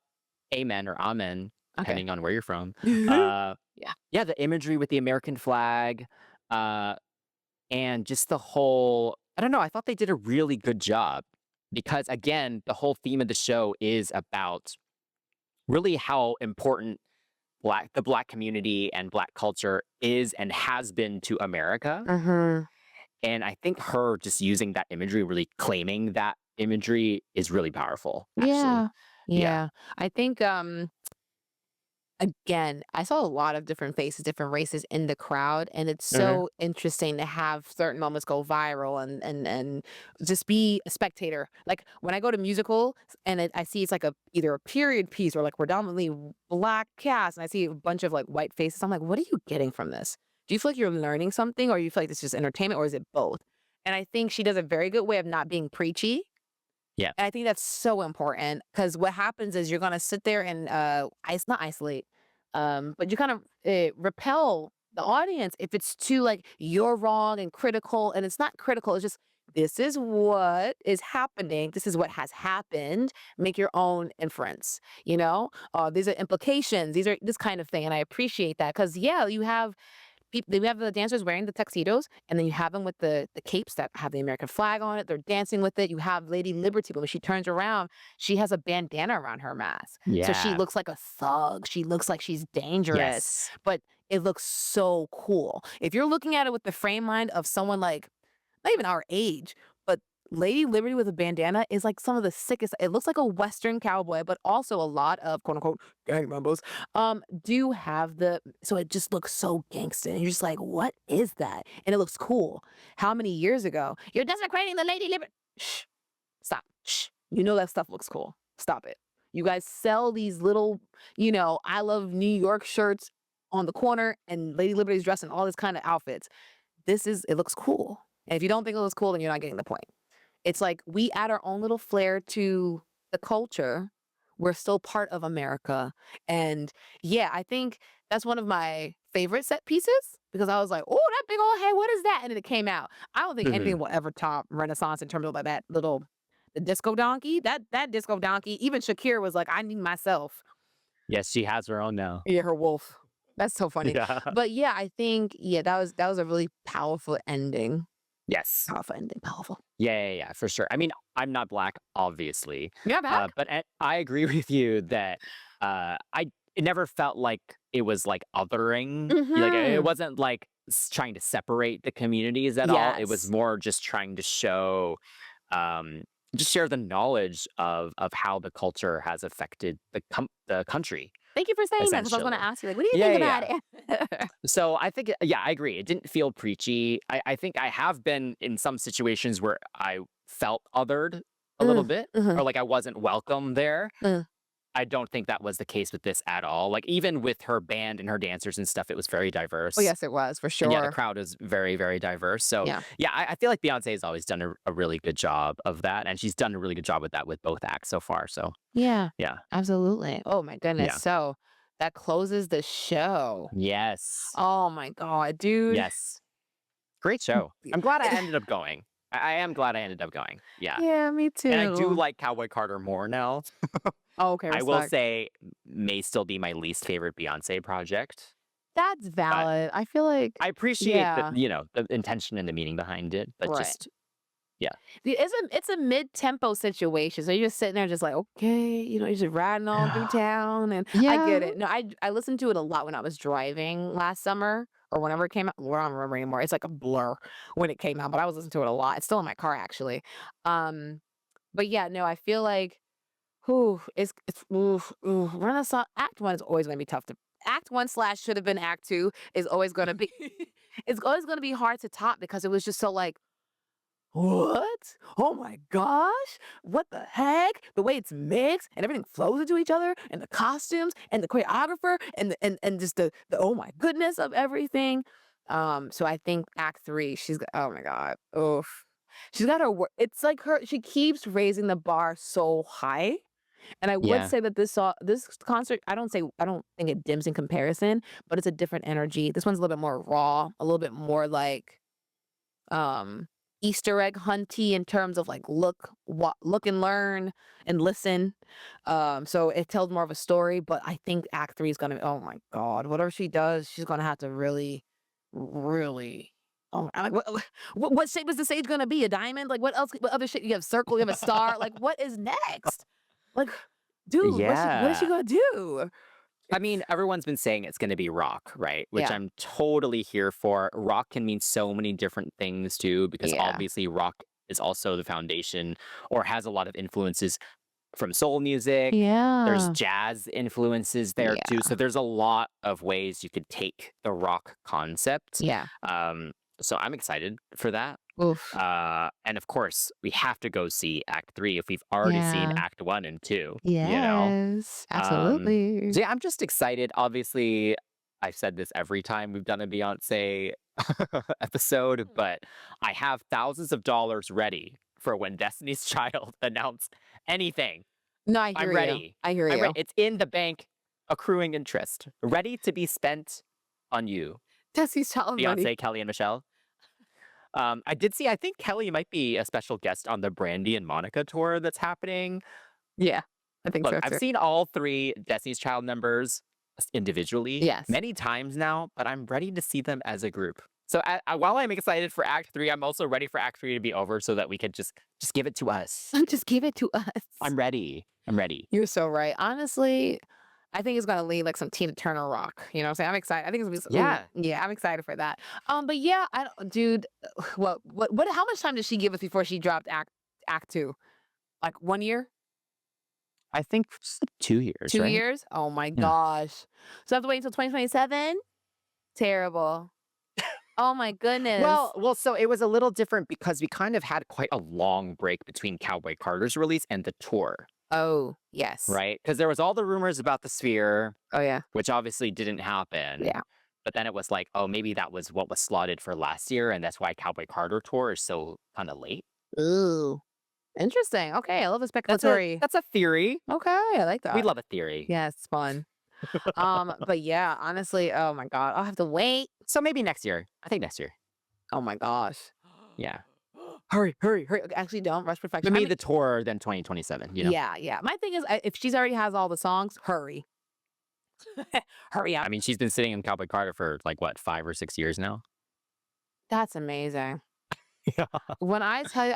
Amen or Amen, Okay. depending on where you're from. Yeah. Yeah, the imagery with the American flag, and just the whole, I don't know, I thought they did a really good job because again, the whole theme of the show is about really how important the black community and black culture is and has been to America. Mm-hmm. And I think her just using that imagery, really claiming that imagery is really powerful, actually. Yeah. Yeah. Yeah. I think again, I saw a lot of different faces, different races in the crowd, and it's Mhm. so interesting to have certain moments go viral and just be a spectator. Like when I go to musical and I see it's like either a period piece or like predominantly black cast, and I see a bunch of like white faces, I'm like, what are you getting from this? Do you feel like you're learning something, or you feel like this is just entertainment, or is it both? And I think she does a very good way of not being preachy. Yeah. And I think that's so important because what happens is you're gonna sit there and not isolate, but you kind of repel the audience if it's too like you're wrong and critical, and it's not critical. It's just this is what is happening. This is what has happened. Make your own inference. You know, these are implications. These are this kind of thing, and I appreciate that because yeah, you have the dancers wearing the tuxedos, and then you have them with the capes that have the American flag on it. They're dancing with it. You have Lady Liberty, but when she turns around, she has a bandana around her mask. So she Yeah. looks like a thug. She looks like she's dangerous, Yes. but it looks so cool. If you're looking at it with the frame mind of someone like, not even our age, but Lady Liberty with a bandana is like some of the sickest. It looks like a Western cowboy, but also a lot of quote unquote gang members do have so it just looks so gangster. And you're just like, what is that? And it looks cool. How many years ago? You're desecrating the Lady Liberty. Shh. Stop. Shh. You know that stuff looks cool. Stop it. You guys sell these little, I love New York shirts on the corner, and Lady Liberty's dressed in all this kind of outfits. It looks cool. And if you don't think it looks cool, then you're not getting the point. It's like we add our own little flair to the culture. We're still part of America. And yeah, I think that's one of my favorite set pieces because I was like, oh, that big old head, what is that? And then it came out. I don't think Mhm. anything will ever top Renaissance in terms of like the disco donkey. That disco donkey, even Shakira was like, I need myself. Yes, she has her own now. Yeah, her wolf. That's so funny. Yeah. But yeah, I think, yeah, that was a really powerful ending. Yes. Powerful ending. Powerful. Yeah, for sure. I mean, I'm not black, obviously. Yeah, back. But I agree with you that it never felt like it was like othering. Like it Mhm. wasn't like trying to separate the communities at all. It was Yes. more just trying to show, just share the knowledge of how the culture has affected the country, Thank you for saying that because I was gonna essentially. ask you, like, what do you Yeah, think yeah, about yeah. it? So I think, yeah, I agree. It didn't feel preachy. I think I have been in some situations where I felt othered a little bit, or Mhm. like I wasn't welcome there. Mm. I don't think that was the case with this at all. Like even with her band and her dancers and stuff, it was very Oh, diverse. yes, it was, for And yeah, the sure. crowd is very, very diverse. So Yeah. yeah, I feel like Beyonce has always done a really good job of that. And she's done a really good job with that with both acts so far. So Yeah, yeah. absolutely. Oh my goodness. Yeah. So that closes the show. Yes. Oh my god, dude. Yes. Great show. I'm glad I ended up going. I am glad I ended up going. Yeah. Yeah, me And I do too. like Cowboy Carter more now. Oh, okay, I will respect. say may still be my least favorite Beyonce project. That's But valid. I feel like I appreciate yeah, the intention and the meaning behind it. But right. just yeah. It's a mid-tempo situation, so you're just sitting there just like, "Okay," you're just riding on through town, and I get Yeah. it. No, I listened to it a lot when I was driving last summer or whenever it came out. Well, I don't remember anymore. It's like a blur when it came out, but I was listening to it a lot. It's still in my car, actually. Um, but yeah, no, I feel like, whew, it's oof, oof, Renaissance Act 1 is always gonna be tough to Act 1 slash should have been Act 2 is always gonna be it's always gonna be hard to top because it was just so like, "What? Oh my gosh, what the heck?" The way it's mixed and everything flows into each other and the costumes and the choreographer and and just the oh my goodness of everything. So I think Act 3, oh my god, oof. She's got her wor it's like she keeps raising the bar so high, and I would Yeah. say that this concert, I don't think it dims in comparison, but it's a different energy. This one's a little bit more raw, a little bit more like, um, Easter egg hunty in terms of like look and learn and listen. So it tells more of a story, but I think Act 3 is gonna, oh my god, whatever she does, she's gonna have to really, really. Oh, I'm like, what shape is the stage gonna be? A diamond? Like what else? What other shape? You have circle. You have a star. Like what is next? Like, dude, what is she Yeah. gonna do? I mean, everyone's been saying it's gonna be rock, right? Which Yeah, I'm totally here for. Rock can mean so many different things too, because yeah, obviously rock is also the foundation or has a lot of influences from soul music. There's yeah, jazz influences there too. yeah, So there's a lot of ways you could take the rock concept. yeah. Um, so I'm excited for that. Oof. And of course, we have to go see Act 3 if we've already seen Yeah. Act 1 and 2, you know? Yes, Um, absolutely. so yeah, I'm just excited. Obviously, I've said this every time we've done a Beyonce episode, but I have thousands of dollars ready for when Destiny's Child announce anything. No, I I'm hear you. ready. I hear I'm ready. you. It's in the bank, accruing interest, ready to be spent on you, Destiny's Child money. Beyonce, Kelly, and Michelle. I did see, I think Kelly might be a special guest on the Brandy and Monica tour that's happening. Yeah, I think Look, so I've too. seen all three Destiny's Child members individually Yes. many times now, but I'm ready to see them as a group. So while I'm excited for Act 3, I'm also ready for Act 3 to be over so that we can just give it to us. Just give it to us. I'm ready. I'm ready. You're so right. Honestly, I think it's gonna lead like some Tina Turner rock. You know what I'm saying? I'm excited. I think it's gonna be Yeah. yeah, I'm excited for that. But yeah, I don't, dude, what how much time did she give us before she dropped Act 2? Like 1 year? I think it's 2 years, 2 right? years? Oh my Yeah. gosh. So I have to wait until 2027? Terrible. Oh my goodness. Well, so it was a little different because we kind of had quite a long break between Cowboy Carter's release and the tour, Oh, yes. right? Because there was all the rumors about the Sphere, Oh yeah. which obviously didn't happen. Yeah. But then it was like, oh, maybe that was what was slotted for last year, and that's why Cowboy Carter Tour is so kind of late. Ooh. Interesting. Okay, I love the That's a speculatory. that's a theory. Okay, I like We that. love a theory. Yeah, it's fun. But yeah, honestly, oh my god, I'll have to wait. So maybe next year. I think next year. Oh my gosh. Yeah. Hurry, hurry, hurry. Actually, don't rush But perfection. I maybe mean, the tour then 2027, you know? yeah, yeah. My thing is, if she's already has all the songs, hurry, hurry I up. mean, she's been sitting in Cowboy Carter for like what, 5 or 6 years now? That's amazing. Yeah. When I tell you,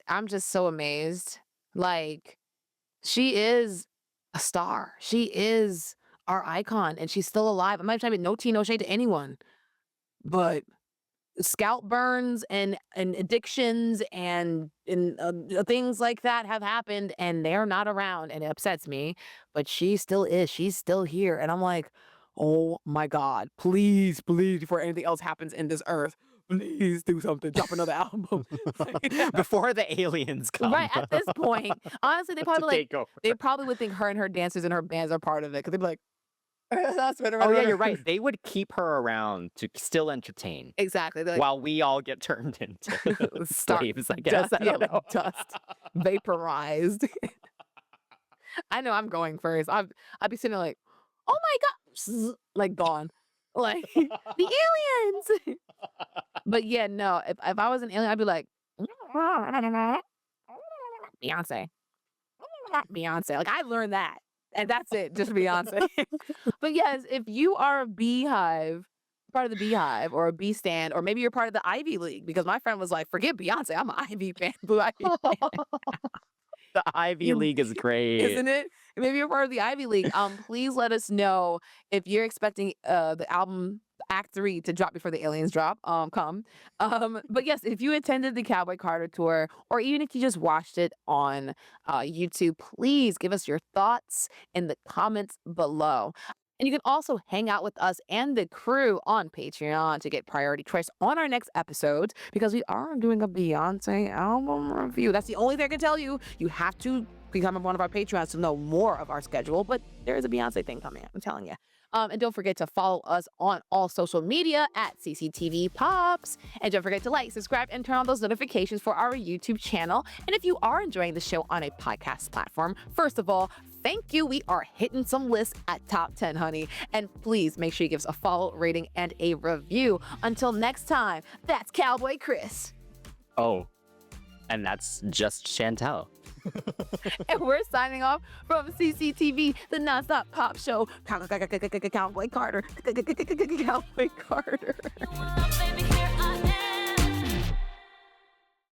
I'm just so amazed. Like, she is a star. She is our icon, and she's still alive. I'm not trying to be no tea, no shade to anyone, but scalp burns and addictions and things like that have happened, and they're not around, and it upsets me. But she still is. She's still here, and I'm like, oh my god, please, please, before anything else happens in this earth, please do something. Drop another album. Before the aliens Right come at this point, honestly, to take over. they probably would think her and her dancers and her bands are part of it because they'd be like, that's better, Oh, better, yeah, you're better. right. They would keep her around to still entertain Exactly. They're like, while we all get turned into start slaves, I guess. dust, I yeah, don't like know. dust, vaporized. I know I'm going first. I'd be sitting there like, oh my god, like gone, like the aliens. But yeah, no. If I was an alien, I'd be like, Beyonce, Beyonce. Like I learned that, and that's it. Just Beyonce. But yes, if you are a beehive, part of the beehive or a bee stand, or maybe you're part of the Ivy League, because my friend was like, forget Beyonce, I'm an Ivy fan, blue Ivy fan. The Ivy You League is great. isn't it? Maybe you're part of the Ivy League. Please let us know if you're expecting the album Act 3 to drop before the aliens drop. Come. But yes, if you attended the Cowboy Carter tour, or even if you just watched it on YouTube, please give us your thoughts in the comments below. And you can also hang out with us and the crew on Patreon to get priority choice on our next episodes because we are doing a Beyoncé album review. That's the only thing I can tell you. You have to become one of our Patreons to know more of our schedule, but there is a Beyoncé thing coming, I'm telling you. And don't forget to follow us on all social media at CCTV Pops. And don't forget to like, subscribe, and turn on those notifications for our YouTube channel. And if you are enjoying the show on a podcast platform, first of all, thank you. We are hitting some lists at top 10, honey. And please make sure you give us a follow, rating, and a review. Until next time, that's Cowboy Chris. Oh, and that's just Chantel. And we're signing off from CCTV, the nonstop pop show. Cowboy Carter. Cowboy Carter.